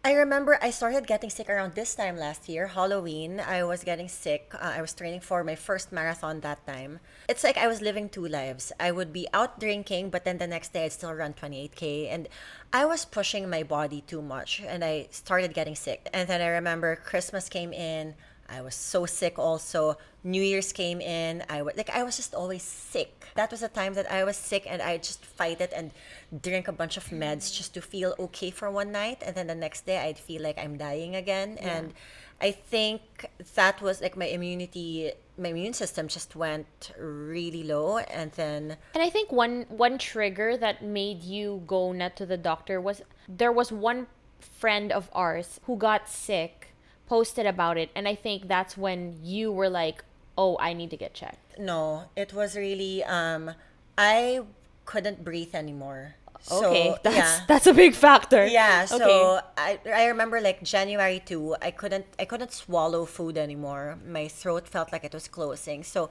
[SPEAKER 2] I remember I started getting sick around this time last year, Halloween. I was getting sick. I was training for my first marathon that time. It's like I was living two lives. I would be out drinking, but then the next day I'd still run 28K. And I was pushing my body too much, and I started getting sick. And then I remember Christmas came in. I was so sick also. New Year's came in. I was just always sick. That was a time that I was sick, and I just fight it and drink a bunch of meds just to feel okay for one night, and then the next day I'd feel like I'm dying again.
[SPEAKER 1] Yeah.
[SPEAKER 2] And I think that was like my immune system just went really low. And then
[SPEAKER 1] And I think one trigger that made you go net to the doctor was there was one friend of ours who got sick, posted about it, and I think that's when you were like, oh, I need to get checked.
[SPEAKER 2] no, it was really I couldn't breathe anymore.
[SPEAKER 1] Okay,
[SPEAKER 2] So, yeah.
[SPEAKER 1] that's a big factor.
[SPEAKER 2] Yeah, so
[SPEAKER 1] Okay.
[SPEAKER 2] I remember like January 2, I couldn't swallow food anymore. My throat felt like it was closing. So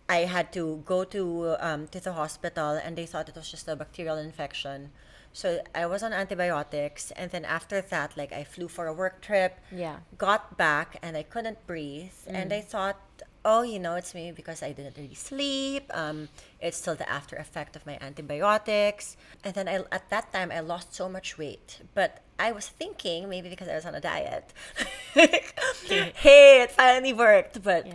[SPEAKER 2] I had to go to the hospital, and they thought it was just a bacterial infection. So I was on antibiotics, and then after that, like I flew for a work trip,
[SPEAKER 1] Yeah.
[SPEAKER 2] got back, and I couldn't breathe, and I thought oh, it's maybe because I didn't really sleep. It's still the after effect of my antibiotics. And then at that time, I lost so much weight. But I was thinking, maybe because I was on a diet, hey, it finally worked. But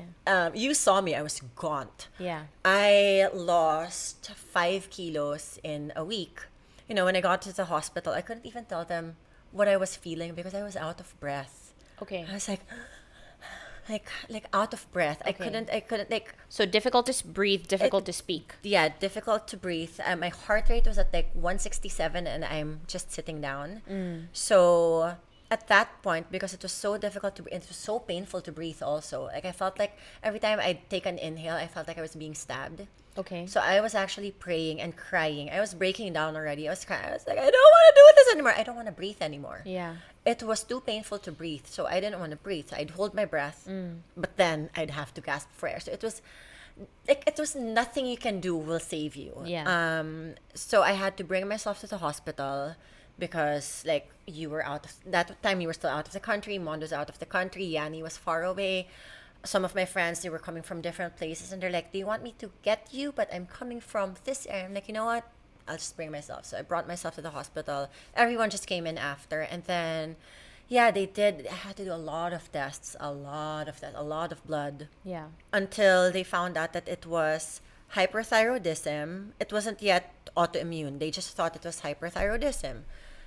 [SPEAKER 2] you saw me, I was gaunt.
[SPEAKER 1] Yeah.
[SPEAKER 2] I lost 5 kilos in a week. When I got to the hospital, I couldn't even tell them what I was feeling because I was out of breath.
[SPEAKER 1] Okay.
[SPEAKER 2] I was like out of breath.
[SPEAKER 1] Okay.
[SPEAKER 2] I couldn't like.
[SPEAKER 1] So difficult to breathe, difficult to speak.
[SPEAKER 2] Yeah, difficult to breathe. My heart rate was at like 167 and I'm just sitting down. So at that point, because it was so difficult to breathe, it was so painful to breathe also. Like I felt like every time I'd take an inhale, I felt like I was being stabbed.
[SPEAKER 1] Okay.
[SPEAKER 2] So I was actually praying and crying. I was breaking down already. I was crying. I was like, I don't want to do this anymore. I don't want to breathe anymore.
[SPEAKER 1] Yeah.
[SPEAKER 2] It was too painful to breathe, so I didn't want to breathe. I'd hold my breath, but then I'd have to gasp for air. So it was nothing you can do will save you.
[SPEAKER 1] Yeah.
[SPEAKER 2] So I had to bring myself to the hospital because like you were out of that time. You were still out of the country. Mondo's out of the country. Yanni was far away. Some of my friends, they were coming from different places, and they're like, "Do you want me to get you? But I'm coming from this area." I'm like, you know what? I'll just bring myself. So I brought myself to the hospital. Everyone just came in after. And then, yeah, they did. I had to do a lot of tests, a lot of blood.
[SPEAKER 1] Yeah.
[SPEAKER 2] Until they found out that it was hyperthyroidism. It wasn't yet autoimmune. They just thought it was hyperthyroidism.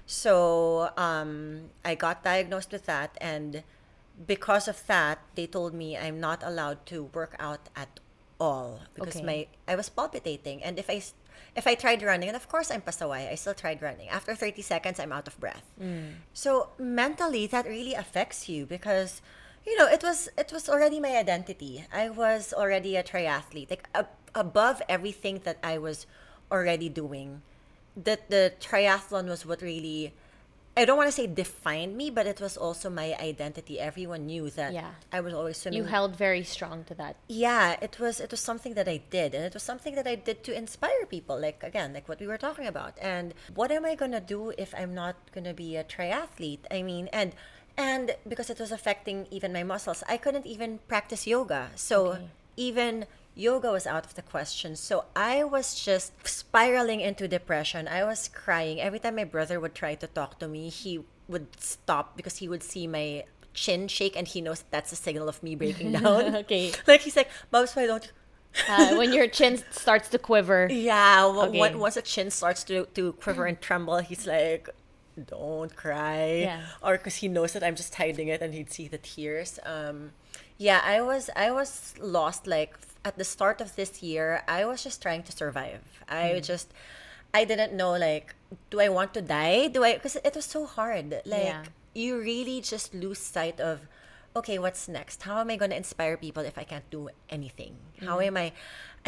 [SPEAKER 2] So I got diagnosed with that. And because of that, they told me I'm not allowed to work out at all. Because I was palpitating. And if I tried running, and of course I'm pasaway, I still tried running. After 30 seconds, I'm out of breath. So mentally, that really affects you because, it was already my identity. I was already a triathlete. Like above everything that I was already doing, the triathlon was what really, I don't want to say defined me, but it was also my identity. Everyone knew that I was always swimming.
[SPEAKER 1] You held very strong to that.
[SPEAKER 2] Yeah, it was something that I did, and it was something that I did to inspire people. Like again, like what we were talking about. And what am I gonna do if I'm not gonna be a triathlete? I mean, and because it was affecting even my muscles, I couldn't even practice yoga. So even yoga was out of the question. So I was just spiraling into depression. I was crying. Every time my brother would try to talk to me, he would stop because he would see my chin shake and he knows that's a signal of me breaking down.
[SPEAKER 1] Okay.
[SPEAKER 2] Like he's like, Bobs, why don't you?
[SPEAKER 1] When your chin starts to quiver.
[SPEAKER 2] Yeah, once the chin starts to quiver and tremble, he's like, don't cry.
[SPEAKER 1] Yeah.
[SPEAKER 2] Or because he knows that I'm just hiding it and he'd see the tears. Yeah, I was lost. Like at the start of this year, I was just trying to survive. I didn't know, like, do I want to die? Because it was so hard. Like, you really just lose sight of, okay, what's next? How am I going to inspire people if I can't do anything? How am I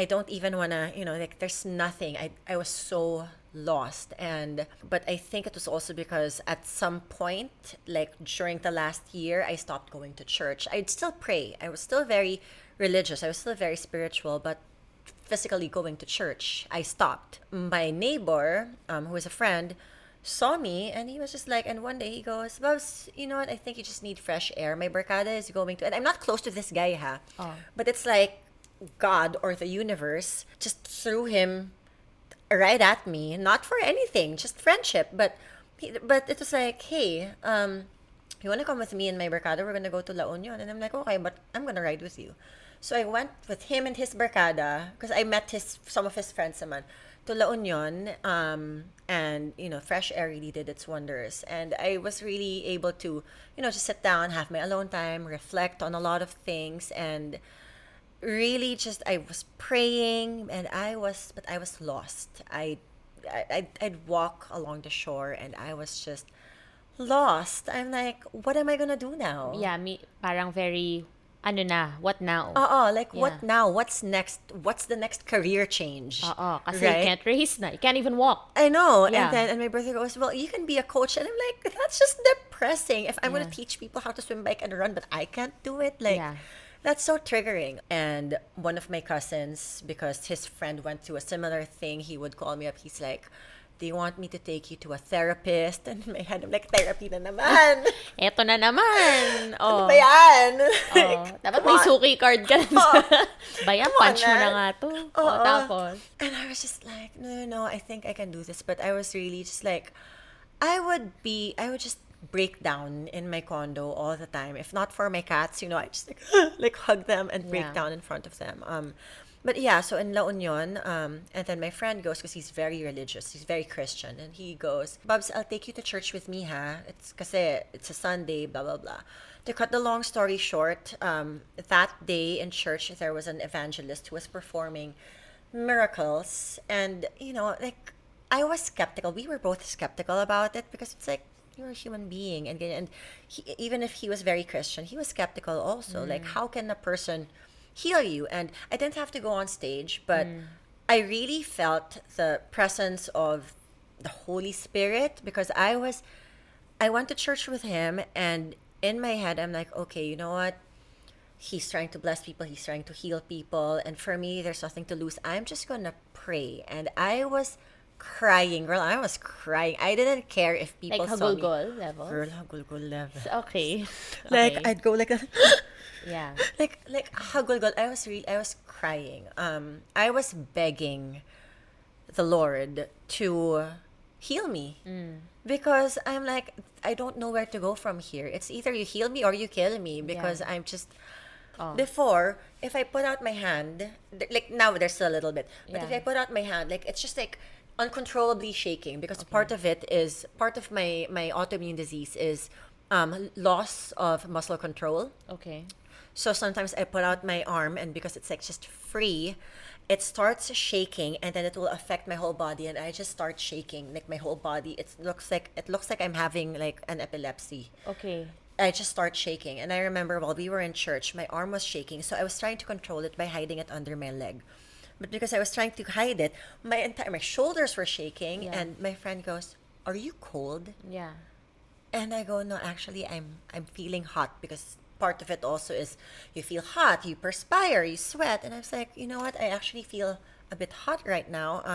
[SPEAKER 2] don't even want to, like, there's nothing. I was so lost. But I think it was also because at some point, like during the last year, I stopped going to church. I'd still pray. I was still very religious. I was still very spiritual, but physically going to church, I stopped. My neighbor, who was a friend, saw me and he was just like, and one day he goes, Bubs, you know what? I think you just need fresh air. My barkada is going to, and I'm not close to this guy, but it's like God or the universe just threw him right at me, not for anything, just friendship. But it was like, hey, you want to come with me and my barkada? We're going to go to La Union. And I'm like, okay, but I'm going to ride with you. So I went with him and his barkada because I met some of his friends naman to La Union. And, fresh air really did its wonders. And I was really able to, just sit down, have my alone time, reflect on a lot of things. And really just, I was praying and I was lost. I'd walk along the shore and I was just lost. I'm like, what am I gonna do now?
[SPEAKER 1] Yeah, parang very, what now?
[SPEAKER 2] What now? What's next? What's the next career change?
[SPEAKER 1] Kasi you can't race na. You can't even walk.
[SPEAKER 2] I know.
[SPEAKER 1] Yeah.
[SPEAKER 2] And my brother goes, well, you can be a coach. And I'm like, that's just depressing. If I'm gonna teach people how to swim, bike, and run, but I can't do it, that's so triggering. And one of my cousins, because his friend went through a similar thing, he would call me up. He's like, they want me to take you to a therapist. And in my head, I'm like, therapy na naman.
[SPEAKER 1] Eto na naman.
[SPEAKER 2] Ano
[SPEAKER 1] Oh.
[SPEAKER 2] ba yan?
[SPEAKER 1] Oh, dapat
[SPEAKER 2] come
[SPEAKER 1] may
[SPEAKER 2] on.
[SPEAKER 1] suki card ka. Bayan,
[SPEAKER 2] Come on,
[SPEAKER 1] punch mo na nga to. Oh, tapos.
[SPEAKER 2] And I was just like, no, I think I can do this. But I was really just like, I would just break down in my condo all the time. If not for my cats, I just like hug them and break down in front of them. But yeah, so in La Union, and then my friend goes, because he's very religious, he's very Christian, and he goes, Bubs, I'll take you to church with me, ha? It's a Sunday, blah, blah, blah. To cut the long story short, that day in church, there was an evangelist who was performing miracles, and, like, I was skeptical. We were both skeptical about it, because it's like, you're a human being, and even if he was very Christian, he was skeptical also. Like, how can a person heal you? And I didn't have to go on stage, but I really felt the presence of the Holy Spirit, because I went to church with him, and in my head I'm like, okay, you know what? He's trying to bless people, he's trying to heal people, and for me, there's nothing to lose. I'm just gonna pray. And I was crying, girl. I was crying. I didn't care if people
[SPEAKER 1] Like
[SPEAKER 2] saw me.
[SPEAKER 1] hagulgol level?
[SPEAKER 2] Girl, hagulgol level.
[SPEAKER 1] Okay.
[SPEAKER 2] Like,
[SPEAKER 1] Okay.
[SPEAKER 2] I'd go like that.
[SPEAKER 1] Yeah.
[SPEAKER 2] like hagulgol. I was crying. I was begging the Lord to heal me, because I'm like, I don't know where to go from here. It's either you heal me or you kill me, because
[SPEAKER 1] Yeah.
[SPEAKER 2] I'm just.
[SPEAKER 1] Oh.
[SPEAKER 2] Before, if I put out my hand, like now there's still a little bit, but if
[SPEAKER 1] Yeah.
[SPEAKER 2] I put out my hand, like it's just like uncontrollably shaking, because part of my autoimmune disease is loss of muscle control.
[SPEAKER 1] Okay.
[SPEAKER 2] So sometimes I put out my arm, and because it's like just free, it starts shaking, and then it will affect my whole body, and I just start shaking, like my whole body. It looks like I'm having like an epilepsy.
[SPEAKER 1] Okay.
[SPEAKER 2] I just start shaking. And I remember while we were in church, my arm was shaking. So I was trying to control it by hiding it under my leg. But because I was trying to hide it, my shoulders were shaking.
[SPEAKER 1] Yeah.
[SPEAKER 2] And my friend goes, "Are you cold?"
[SPEAKER 1] Yeah.
[SPEAKER 2] And I go, "No, actually, I'm feeling hot," because part of it also is you feel hot, you perspire, you sweat. And I was like, you know what? I actually feel a bit hot right now.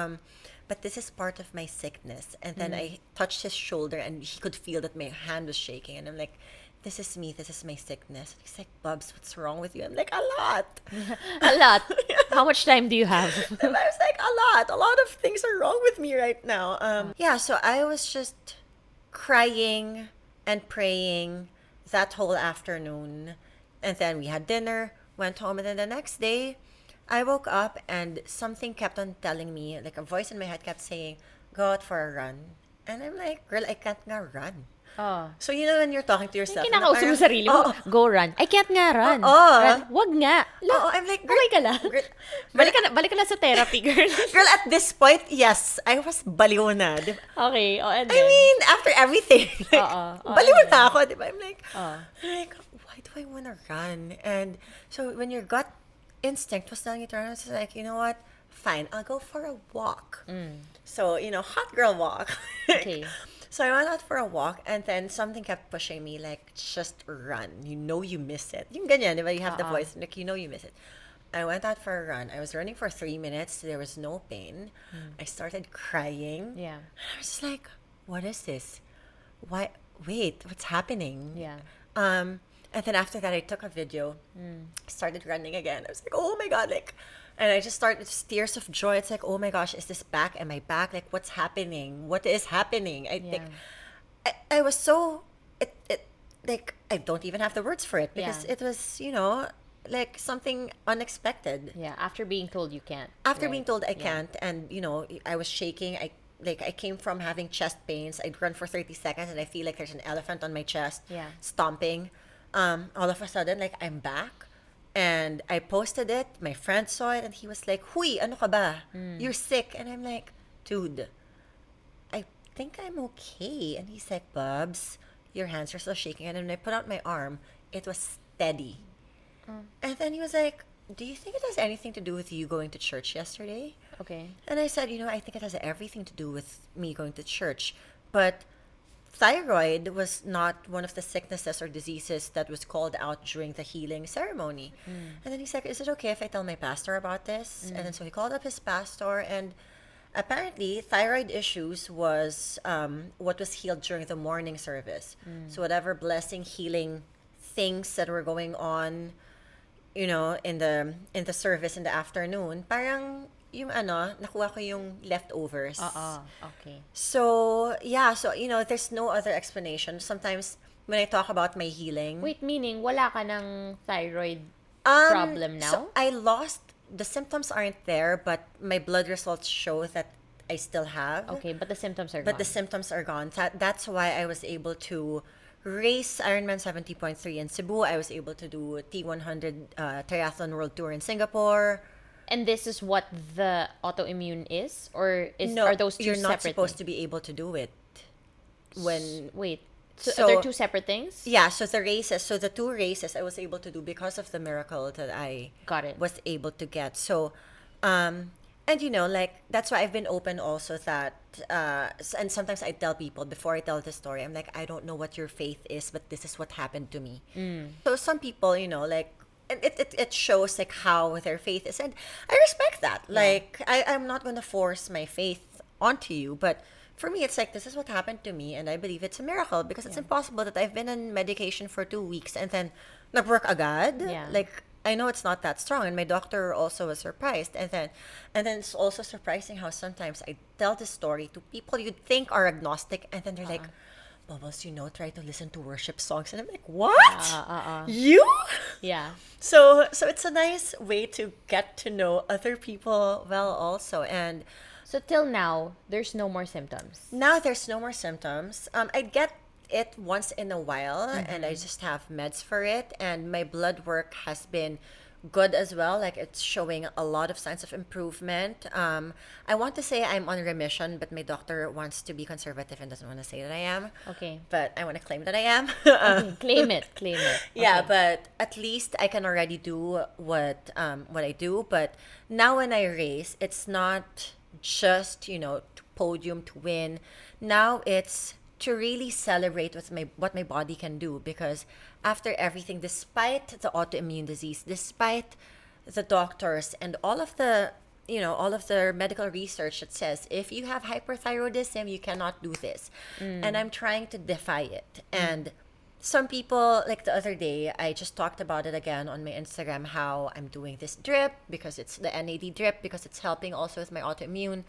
[SPEAKER 2] But this is part of my sickness. And then I touched his shoulder, and he could feel that my hand was shaking. And I'm like, this is me. This is my sickness. He's like, Bubs, what's wrong with you? I'm like, a lot.
[SPEAKER 1] A lot. How much time do you have?
[SPEAKER 2] And I was like, a lot. A lot of things are wrong with me right now. Yeah, so I was just crying and praying that whole afternoon. And then we had dinner, went home. And then the next day, I woke up, and something kept on telling me, like a voice in my head kept saying, go out for a run. And I'm like, girl, I can't nga run.
[SPEAKER 1] Oh.
[SPEAKER 2] So, when you're talking to yourself.
[SPEAKER 1] Kinakausap mo sarili mo, go run. I can't nga run.
[SPEAKER 2] Oo.
[SPEAKER 1] Wag nga.
[SPEAKER 2] Oh, I'm like, girl,
[SPEAKER 1] Okay ka lang?
[SPEAKER 2] girl,
[SPEAKER 1] Balik ka na sa therapy, girl.
[SPEAKER 2] girl, at this point, yes, I was baliw na. Diba?
[SPEAKER 1] Okay. Oh, and
[SPEAKER 2] I
[SPEAKER 1] then?
[SPEAKER 2] mean, after everything, like,
[SPEAKER 1] Oo.
[SPEAKER 2] baliw
[SPEAKER 1] And
[SPEAKER 2] na ako, diba? I'm like,
[SPEAKER 1] Oh.
[SPEAKER 2] why do I want to run? And so when your gut instinct was telling you to run, I was like, you know what? Fine, I'll go for a walk. So, hot girl walk.
[SPEAKER 1] Okay.
[SPEAKER 2] So I went out for a walk, and then something kept pushing me, like, just run. You miss it. Yung ganyan, diba? You have the voice, like, you miss it. I went out for a run. I was running for 3 minutes. There was no pain. I started crying.
[SPEAKER 1] Yeah.
[SPEAKER 2] I was just like, what is this? Why? Wait, what's happening?
[SPEAKER 1] Yeah.
[SPEAKER 2] And then after that, I took a video, started running again. I was like, oh my God, like, and I just started tears of joy. It's like, oh my gosh, is this back? Am I back? Like, what's happening? What is happening? I think I was so, like, I don't even have the words for it, because it was, like something unexpected.
[SPEAKER 1] Yeah. After being told you can't.
[SPEAKER 2] After
[SPEAKER 1] right?
[SPEAKER 2] being told I can't, and I was shaking. I came from having chest pains. I'd run for 30 seconds, and I feel like there's an elephant on my chest, stomping. All of a sudden, like, I'm back, and I posted it. My friend saw it, and he was like, "Huy, ano ka ba? You're sick." And I'm like, "Dude, I think I'm okay." And he's like, "Bubs, your hands are still shaking." And when I put out my arm, it was steady. And then he was like, "Do you think it has anything to do with you going to church yesterday?"
[SPEAKER 1] Okay.
[SPEAKER 2] And I said, I think it has everything to do with me going to church. But thyroid was not one of the sicknesses or diseases that was called out during the healing ceremony. And then he said, "Is it okay if I tell my pastor about this?" And then so he called up his pastor, and apparently thyroid issues was what was healed during the morning service. So whatever blessing, healing things that were going on, in the service in the afternoon, parang yung nakuha ko yung leftovers.
[SPEAKER 1] Okay.
[SPEAKER 2] So, yeah, so, there's no other explanation. Sometimes when I talk about my healing,
[SPEAKER 1] Wait, meaning wala ka ng thyroid
[SPEAKER 2] um,
[SPEAKER 1] problem now?
[SPEAKER 2] so the symptoms aren't there, but my blood results show that I still have.
[SPEAKER 1] Okay, but the symptoms are
[SPEAKER 2] But
[SPEAKER 1] gone.
[SPEAKER 2] the symptoms are gone. That's why I was able to race Ironman 70.3 in Cebu. I was able to do T100 Triathlon World Tour in Singapore.
[SPEAKER 1] And this is what the autoimmune is? Or
[SPEAKER 2] No,
[SPEAKER 1] are those 2
[SPEAKER 2] you're
[SPEAKER 1] separate
[SPEAKER 2] not supposed
[SPEAKER 1] things?
[SPEAKER 2] to be able to do it. When
[SPEAKER 1] Wait, so,
[SPEAKER 2] So-
[SPEAKER 1] they're 2 separate things?
[SPEAKER 2] Yeah, so the 2 races I was able to do because of the miracle that I
[SPEAKER 1] Got it.
[SPEAKER 2] was able to get. So, and like that's why I've been open also that, and sometimes I tell people before I tell the story, I'm like, I don't know what your faith is, but this is what happened to me. So some people, like, and it shows like how their faith is, and I respect that. Like, I'm not gonna force my faith onto you, but for me, it's like, this is what happened to me, and I believe it's a miracle because it's impossible that I've been on medication for 2 weeks and then nag-work agad.
[SPEAKER 1] Yeah.
[SPEAKER 2] Like, I know it's not that strong, and my doctor also was surprised. And then it's also surprising how sometimes I tell this story to people you'd think are agnostic, and then they're like, Bubbles, try to listen to worship songs. And I'm like, what? You?
[SPEAKER 1] Yeah.
[SPEAKER 2] So it's a nice way to get to know other people well also. And
[SPEAKER 1] So till now, there's no more symptoms.
[SPEAKER 2] now there's no more symptoms. I get it once in a while, and I just have meds for it. And my blood work has been good as well. Like, it's showing a lot of signs of improvement. I want to say I'm on remission, but my doctor wants to be conservative and doesn't want to say that I am.
[SPEAKER 1] Okay.
[SPEAKER 2] But I want to claim that I am.
[SPEAKER 1] Okay, claim it.
[SPEAKER 2] Yeah,
[SPEAKER 1] Okay.
[SPEAKER 2] but at least I can already do what I do. But now when I race, it's not just to podium, to win. Now it's to really celebrate what my body can do, because after everything, despite the autoimmune disease, despite the doctors and all of the medical research that says if you have hyperthyroidism, you cannot do this, and I'm trying to defy it. And some people, like the other day, I just talked about it again on my Instagram, how I'm doing this drip because it's the NAD drip, because it's helping also with my autoimmune.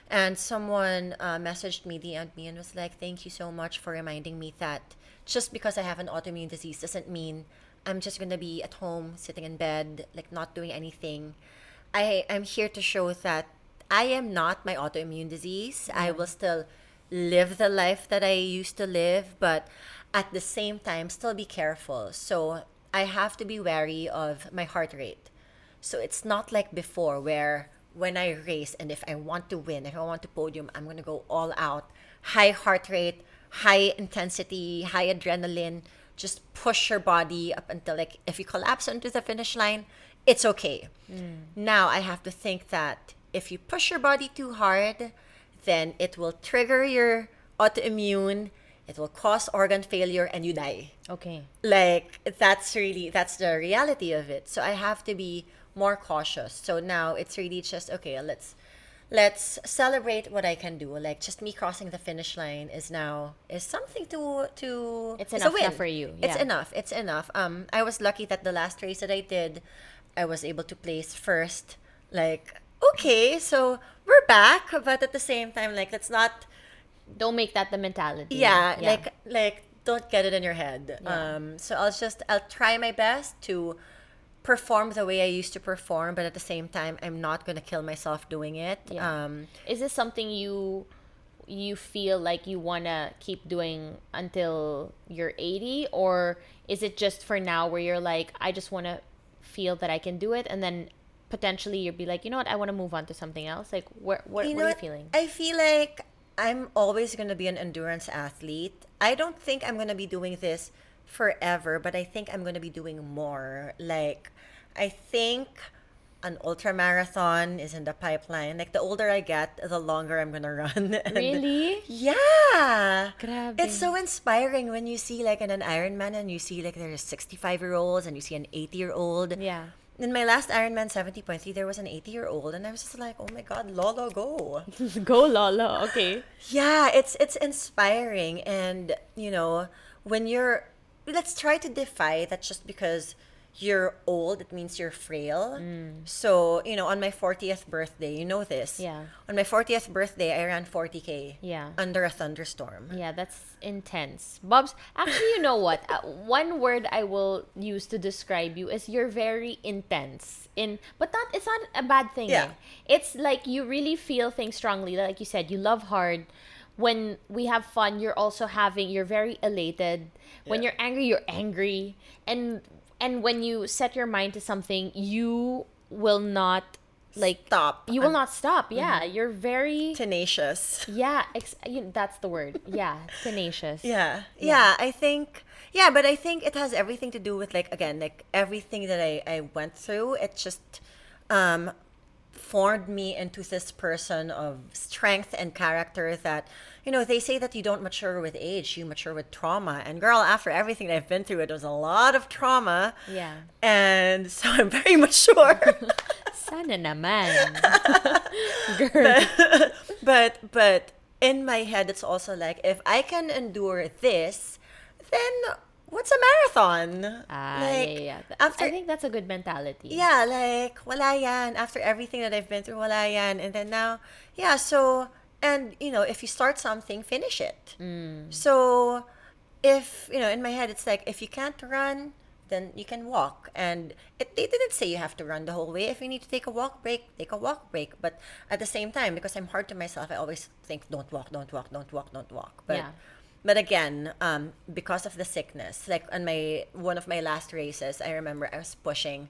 [SPEAKER 2] And someone messaged me, DM'd me, and was like, thank you so much for reminding me that just because I have an autoimmune disease doesn't mean I'm just going to be at home, sitting in bed, like not doing anything. I'm here to show that I am not my autoimmune disease. I will still live the life that I used to live, but at the same time, still be careful. So I have to be wary of my heart rate. So it's not like before, where when I race and if I want to win, if I want to podium, I'm going to go all out. High heart rate, high intensity, high adrenaline. Just push your body up until, like, if you collapse onto the finish line, it's okay. Now I have to think that if you push your body too hard, then it will trigger your autoimmune, it will cause organ failure, and you die.
[SPEAKER 1] Okay.
[SPEAKER 2] Like, that's the reality of it. So I have to be more cautious. So now it's really just, okay, let's celebrate what I can do. Like, just me crossing the finish line is something to
[SPEAKER 1] It's
[SPEAKER 2] is
[SPEAKER 1] enough
[SPEAKER 2] a win.
[SPEAKER 1] now for you.
[SPEAKER 2] It's
[SPEAKER 1] Yeah.
[SPEAKER 2] enough. It's enough. I was lucky that the last race that I did, I was able to place first. Like, okay, so we're back, but at the same time, like, let's not.
[SPEAKER 1] Don't make that the mentality.
[SPEAKER 2] Yeah, like don't get it in your head.
[SPEAKER 1] Yeah.
[SPEAKER 2] So I'll try my best to perform the way I used to perform, but at the same time, I'm not gonna kill myself doing it.
[SPEAKER 1] Yeah. Is this something you feel like you wanna keep doing until you're 80, or is it just for now where you're like, I just wanna feel that I can do it, and then potentially you'll be like, you know what, I want to move on to something else? Like, what are you feeling?
[SPEAKER 2] I feel like I'm always gonna be an endurance athlete. I don't think I'm gonna be doing this forever, but I think I'm gonna be doing more. Like, I think an ultra marathon is in the pipeline. Like, the older I get, the longer I'm gonna run. And
[SPEAKER 1] Really?
[SPEAKER 2] yeah.
[SPEAKER 1] Grabe.
[SPEAKER 2] It's so inspiring when you see, like, an Ironman, and you see, like, there's 65-year-olds and you see an 80-year-old.
[SPEAKER 1] Yeah.
[SPEAKER 2] in my last Ironman 70.3, there was an 80-year-old, and I was just like, oh my God, Lolo, go.
[SPEAKER 1] Go Lola. Okay.
[SPEAKER 2] Yeah, it's inspiring. And, when let's try to defy that just because you're old, it means you're frail. So, on my 40th birthday, you know this.
[SPEAKER 1] Yeah.
[SPEAKER 2] On my 40th birthday, I ran 40K.
[SPEAKER 1] Yeah.
[SPEAKER 2] Under a thunderstorm.
[SPEAKER 1] Yeah, that's intense. Bobs, actually, you know what? One word I will use to describe you is you're very intense. But it's not a bad thing.
[SPEAKER 2] Yeah.
[SPEAKER 1] It's like you really feel things strongly. Like you said, you love hard. When we have fun, you're very elated. When
[SPEAKER 2] Yeah.
[SPEAKER 1] you're angry, you're angry. And when you set your mind to something, you will not
[SPEAKER 2] Stop.
[SPEAKER 1] You will not stop. Yeah, you're very
[SPEAKER 2] Tenacious.
[SPEAKER 1] yeah. That's the word. Yeah, tenacious.
[SPEAKER 2] Yeah, I think, but I think it has everything to do with, like, again, like, everything that I went through. It just formed me into this person of strength and character that, they say that you don't mature with age, you mature with trauma. And girl, after everything that I've been through, it was a lot of trauma.
[SPEAKER 1] Yeah.
[SPEAKER 2] And so I'm very mature.
[SPEAKER 1] Sana naman. Girl.
[SPEAKER 2] But in my head, it's also like, if I can endure this, then what's a marathon?
[SPEAKER 1] Yeah.
[SPEAKER 2] After,
[SPEAKER 1] I think that's a good mentality.
[SPEAKER 2] yeah, like, wala yan. After everything that I've been through, wala yan. And then now, so, and, if you start something, finish it. So, if, in my head, it's like, if you can't run, then you can walk. And they didn't say you have to run the whole way. If you need to take a walk break, take a walk break. But at the same time, because I'm hard to myself, I always think, don't walk, don't walk, don't walk, don't walk. But
[SPEAKER 1] Yeah.
[SPEAKER 2] But again, because of the sickness, like on one of my last races, I remember I was pushing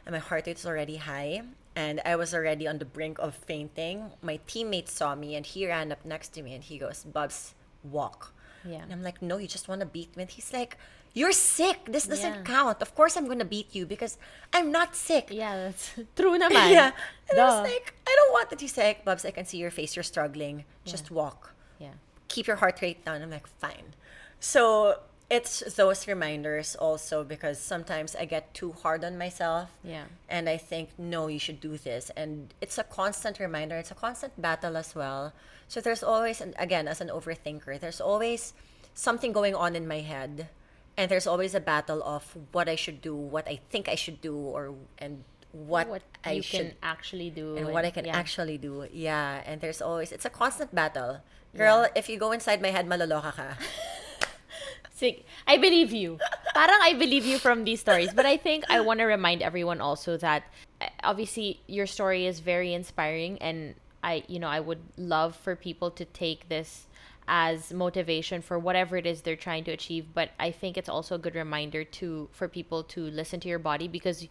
[SPEAKER 2] and my heart rate was already high and I was already on the brink of fainting. My teammate saw me and he ran up next to me and he goes, Bubs, walk.
[SPEAKER 1] Yeah.
[SPEAKER 2] And I'm like, no, you just want to beat me. And he's like, you're sick. This doesn't
[SPEAKER 1] Yeah.
[SPEAKER 2] count. Of course I'm going to beat you because I'm not sick.
[SPEAKER 1] Yeah, that's true naman.
[SPEAKER 2] Yeah. And I
[SPEAKER 1] Duh.
[SPEAKER 2] was like, I don't want that. He's like, Bubs, I can see your face. You're struggling. Just walk.
[SPEAKER 1] Yeah.
[SPEAKER 2] Keep your heart rate down. I'm like, fine. So it's those reminders also because sometimes I get too hard on myself.
[SPEAKER 1] Yeah.
[SPEAKER 2] And I think, no, you should do this. And it's a constant reminder. It's a constant battle as well. So there's always, and again, as an overthinker, there's always something going on in my head. And there's always a battle of what I should do, what I think I should do, and what I
[SPEAKER 1] you
[SPEAKER 2] should
[SPEAKER 1] can actually do
[SPEAKER 2] and what I can
[SPEAKER 1] yeah.
[SPEAKER 2] actually do. Yeah, and there's always, it's a constant battle. Girl, if you go inside my head, maloloka ka.
[SPEAKER 1] Sig, I believe you. Parang I believe you from these stories. But I think I want to remind everyone also that obviously your story is very inspiring and I would love for people to take this as motivation for whatever it is they're trying to achieve. But I think it's also a good reminder for people to listen to your body because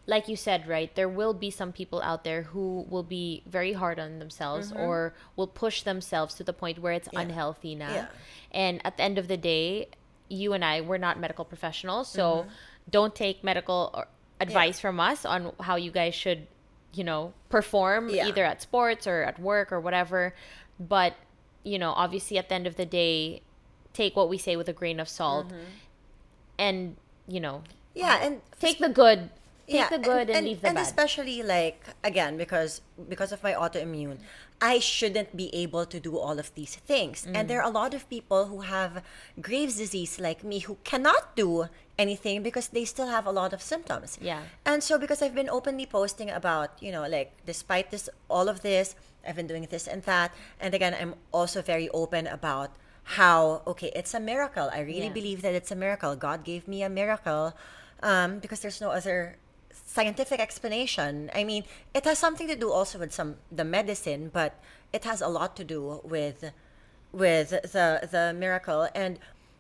[SPEAKER 1] like you said, right, there will be some people out there who will be very hard on themselves or will push themselves to the point where it's unhealthy now.
[SPEAKER 2] Yeah.
[SPEAKER 1] And at the end of the day, you and I, we're not medical professionals, so don't take medical advice from us on how you guys should, perform either at sports or at work or whatever. But, obviously at the end of the day, take what we say with a grain of salt and,
[SPEAKER 2] And
[SPEAKER 1] take the good. Take the good and leave the
[SPEAKER 2] and
[SPEAKER 1] bad.
[SPEAKER 2] especially like again because of my autoimmune, I shouldn't be able to do all of these things. And there are a lot of people who have Graves' disease like me who cannot do anything because they still have a lot of symptoms.
[SPEAKER 1] Yeah.
[SPEAKER 2] And so because I've been openly posting about, like despite all of this, I've been doing this and that. And again, I'm also very open about how, okay, it's a miracle. I really believe that it's a miracle. God gave me a miracle because there's no other scientific explanation. I mean, it has something to do also with the medicine, but it has a lot to do with the miracle. And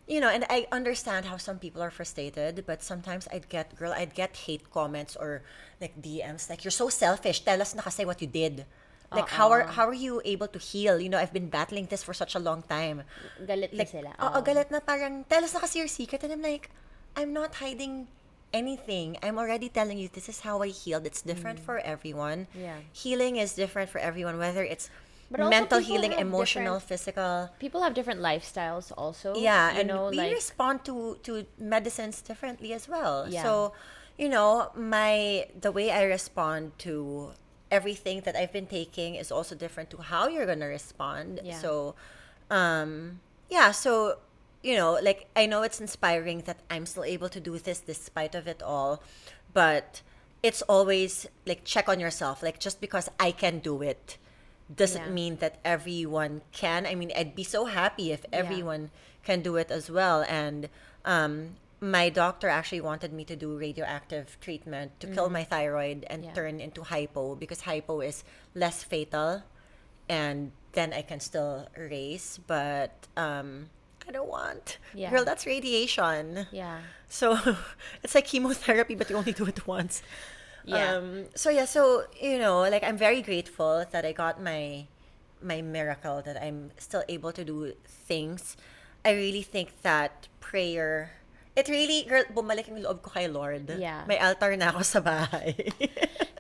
[SPEAKER 2] and I understand how some people are frustrated, but sometimes I'd get hate comments or like DMs like, you're so selfish, tell us na kasi what you did. Like how are you able to heal? I've been battling this for such a long time.
[SPEAKER 1] Galit na
[SPEAKER 2] Like,
[SPEAKER 1] sila.
[SPEAKER 2] galit na parang, tell us na kasi your secret. And I'm like, I'm not hiding anything. I'm already telling you this is how I healed. It's different for everyone.
[SPEAKER 1] Yeah.
[SPEAKER 2] Healing is different for everyone, whether it's
[SPEAKER 1] But also
[SPEAKER 2] mental
[SPEAKER 1] people
[SPEAKER 2] healing,
[SPEAKER 1] have
[SPEAKER 2] emotional,
[SPEAKER 1] different-
[SPEAKER 2] physical.
[SPEAKER 1] People have different lifestyles also.
[SPEAKER 2] Yeah, and we
[SPEAKER 1] like
[SPEAKER 2] respond to medicines differently as well.
[SPEAKER 1] Yeah.
[SPEAKER 2] So, the way I respond to everything that I've been taking is also different to how you're gonna respond.
[SPEAKER 1] Yeah.
[SPEAKER 2] So, yeah. So, like I know it's inspiring that I'm still able to do this despite of it all, but it's always like check on yourself. Like just because I can do it doesn't
[SPEAKER 1] Yeah.
[SPEAKER 2] mean that everyone can. I mean, I'd be so happy if everyone can do it as well. And my doctor actually wanted me to do radioactive treatment to kill my thyroid and
[SPEAKER 1] Yeah.
[SPEAKER 2] turn into hypo, because hypo is less fatal, and then I can still race. But I don't want.
[SPEAKER 1] Yeah.
[SPEAKER 2] Girl, that's radiation.
[SPEAKER 1] Yeah.
[SPEAKER 2] So it's like chemotherapy, but you only do it once.
[SPEAKER 1] Yeah.
[SPEAKER 2] So like I'm very grateful that I got my miracle, that I'm still able to do things. I really think that prayer, it really, girl, bumalik yung loob ko kay Lord.
[SPEAKER 1] Yeah.
[SPEAKER 2] May altar na ako sa bahay.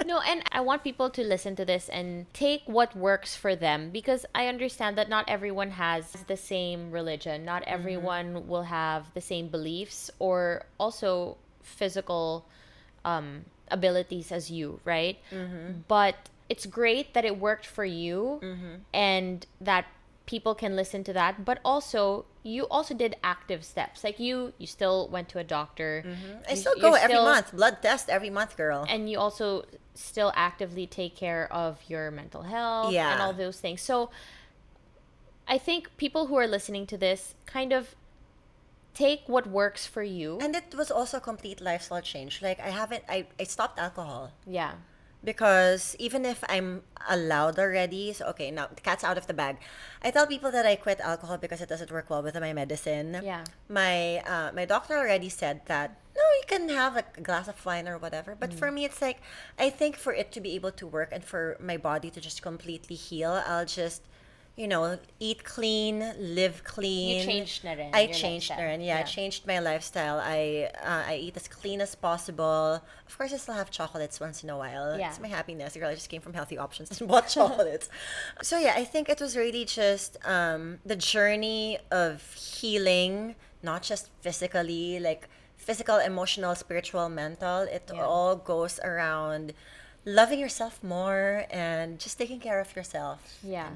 [SPEAKER 1] No, and I want people to listen to this and take what works for them, because I understand that not everyone has the same religion. Not everyone will have the same beliefs or also physical abilities as you, right? But it's great that it worked for you and that people can listen to that. But also, you also did active steps. Like you still went to a doctor.
[SPEAKER 2] I still go every month, blood test every month, girl.
[SPEAKER 1] And you also still actively take care of your mental health
[SPEAKER 2] Yeah.
[SPEAKER 1] and all those things. So I think people who are listening to this kind of take what works for you.
[SPEAKER 2] And it was also a complete lifestyle change. Like I stopped alcohol.
[SPEAKER 1] Yeah.
[SPEAKER 2] Because even if I'm allowed already, so okay, now the cat's out of the bag. I tell people that I quit alcohol because it doesn't work well with my medicine.
[SPEAKER 1] Yeah.
[SPEAKER 2] My doctor already said that no, you can have like a glass of wine or whatever. But for me, it's like I think for it to be able to work and for my body to just completely heal, I'll just eat clean, live clean.
[SPEAKER 1] You changed na rin
[SPEAKER 2] I
[SPEAKER 1] your
[SPEAKER 2] changed na
[SPEAKER 1] lifestyle.
[SPEAKER 2] rin. Yeah, I changed my lifestyle. I eat as clean as possible. Of course, I still have chocolates once in a while.
[SPEAKER 1] Yeah.
[SPEAKER 2] It's my happiness. Girl, I just came from Healthy Options and bought chocolates. So yeah, I think it was really just the journey of healing, not just physically, like physical, emotional, spiritual, mental. It all goes around loving yourself more and just taking care of yourself.
[SPEAKER 1] Yeah.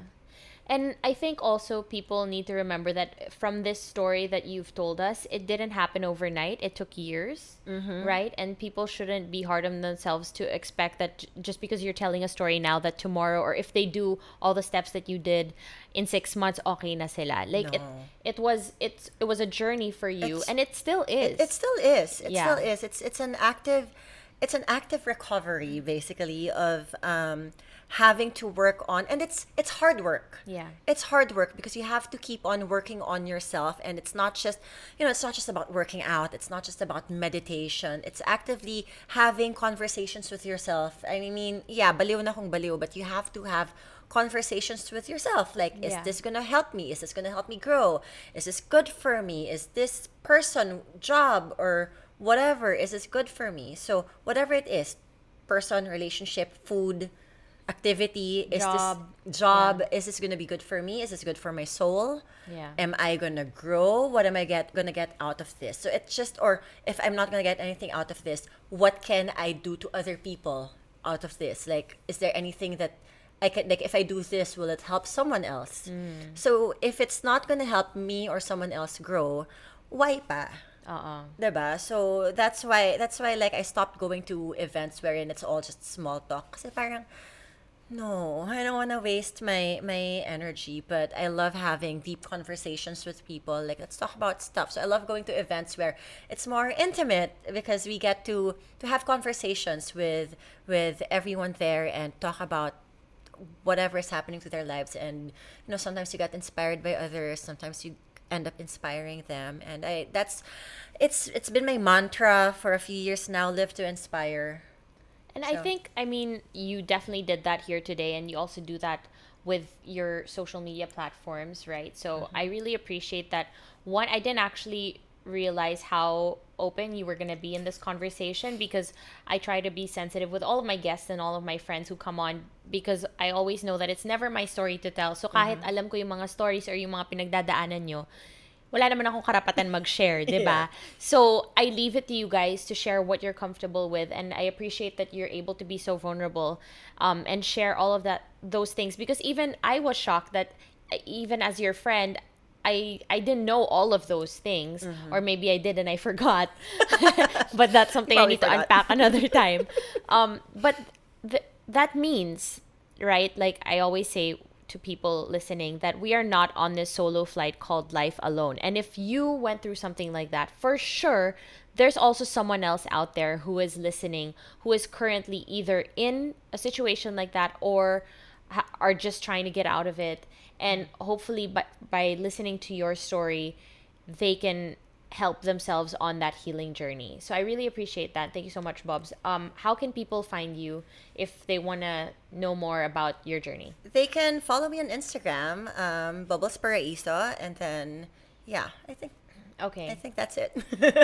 [SPEAKER 1] And I think also people need to remember that from this story that you've told us, it didn't happen overnight. It took years, right? And people shouldn't be hard on themselves to expect that just because you're telling a story now, that tomorrow, or if they do all the steps that you did in 6 months, okay na sila. Like
[SPEAKER 2] No.
[SPEAKER 1] it was a journey for you, and it still is.
[SPEAKER 2] It still is. It
[SPEAKER 1] Yeah.
[SPEAKER 2] still is. It's an active recovery, basically, of having to work on, and it's hard work.
[SPEAKER 1] Yeah.
[SPEAKER 2] It's hard work because you have to keep on working on yourself, and it's not just about working out. It's not just about meditation. It's actively having conversations with yourself. I mean, yeah, baliw na kung baliw, but you have to have conversations with yourself. Like, is
[SPEAKER 1] Yeah.
[SPEAKER 2] this gonna help me? Is this gonna help me grow? Is this good for me? Is this person, job, or whatever, is this good for me? So whatever it is, person, relationship, food, activity, is
[SPEAKER 1] Job.
[SPEAKER 2] this job, is this gonna be good for me? Is this good for my soul?
[SPEAKER 1] Yeah.
[SPEAKER 2] Am I gonna grow? What am I gonna get out of this? So it's just, or if I'm not gonna get anything out of this, what can I do to other people out of this? Like, is there anything that I can, like, if I do this, will it help someone else? So if it's not gonna help me or someone else grow, why pa? Diba? So that's why like I stopped going to events wherein it's all just small talk. Kasi parang, no, I don't want to waste my energy, but I love having deep conversations with people. Like, let's talk about stuff. So I love going to events where it's more intimate because we get to have conversations with everyone there and talk about whatever is happening to their lives. And sometimes you get inspired by others, sometimes you end up inspiring them, and it's been my mantra for a few years now: live to inspire.
[SPEAKER 1] And I think, I mean, you definitely did that here today, and you also do that with your social media platforms, right? So I really appreciate that. One, I didn't actually realize how open you were going to be in this conversation, because I try to be sensitive with all of my guests and all of my friends who come on, because I always know that it's never my story to tell. So kahit alam ko yung mga stories or yung mga pinagdadaanan nyo, wala naman akong karapatan mag-share, di ba?
[SPEAKER 2] Yeah.
[SPEAKER 1] So, I leave it to you guys to share what you're comfortable with, and I appreciate that you're able to be so vulnerable, and share all of those things, because even I was shocked that even as your friend, I didn't know all of those things, or maybe I did and I forgot. But that's something I
[SPEAKER 2] Probably
[SPEAKER 1] need to
[SPEAKER 2] forgot.
[SPEAKER 1] unpack another time. But that means, right? Like I always say to people listening, that we are not on this solo flight called life alone. And if you went through something like that, for sure, there's also someone else out there who is listening, who is currently either in a situation like that, or are just trying to get out of it. And hopefully, by listening to your story, they can help themselves on that healing journey. So I really appreciate that. Thank you so much, Bobs. How can people find you if they want to know more about your journey?
[SPEAKER 2] They can follow me on Instagram, Bubbles Paraiso, and then yeah, I
[SPEAKER 1] Okay.
[SPEAKER 2] think that's it.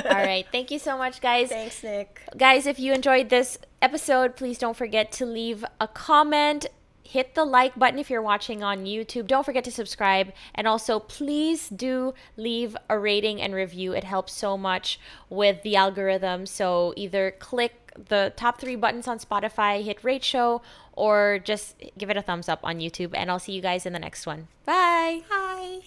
[SPEAKER 1] All right. Thank you so much, guys.
[SPEAKER 2] Thanks, Nick.
[SPEAKER 1] Guys, if you enjoyed this episode, please don't forget to leave a comment. Hit the like button if you're watching on YouTube. Don't forget to subscribe. And also, please do leave a rating and review. It helps so much with the algorithm. So either click the top 3 buttons on Spotify, hit rate show, or just give it a thumbs up on YouTube. And I'll see you guys in the next one. Bye.
[SPEAKER 2] Hi.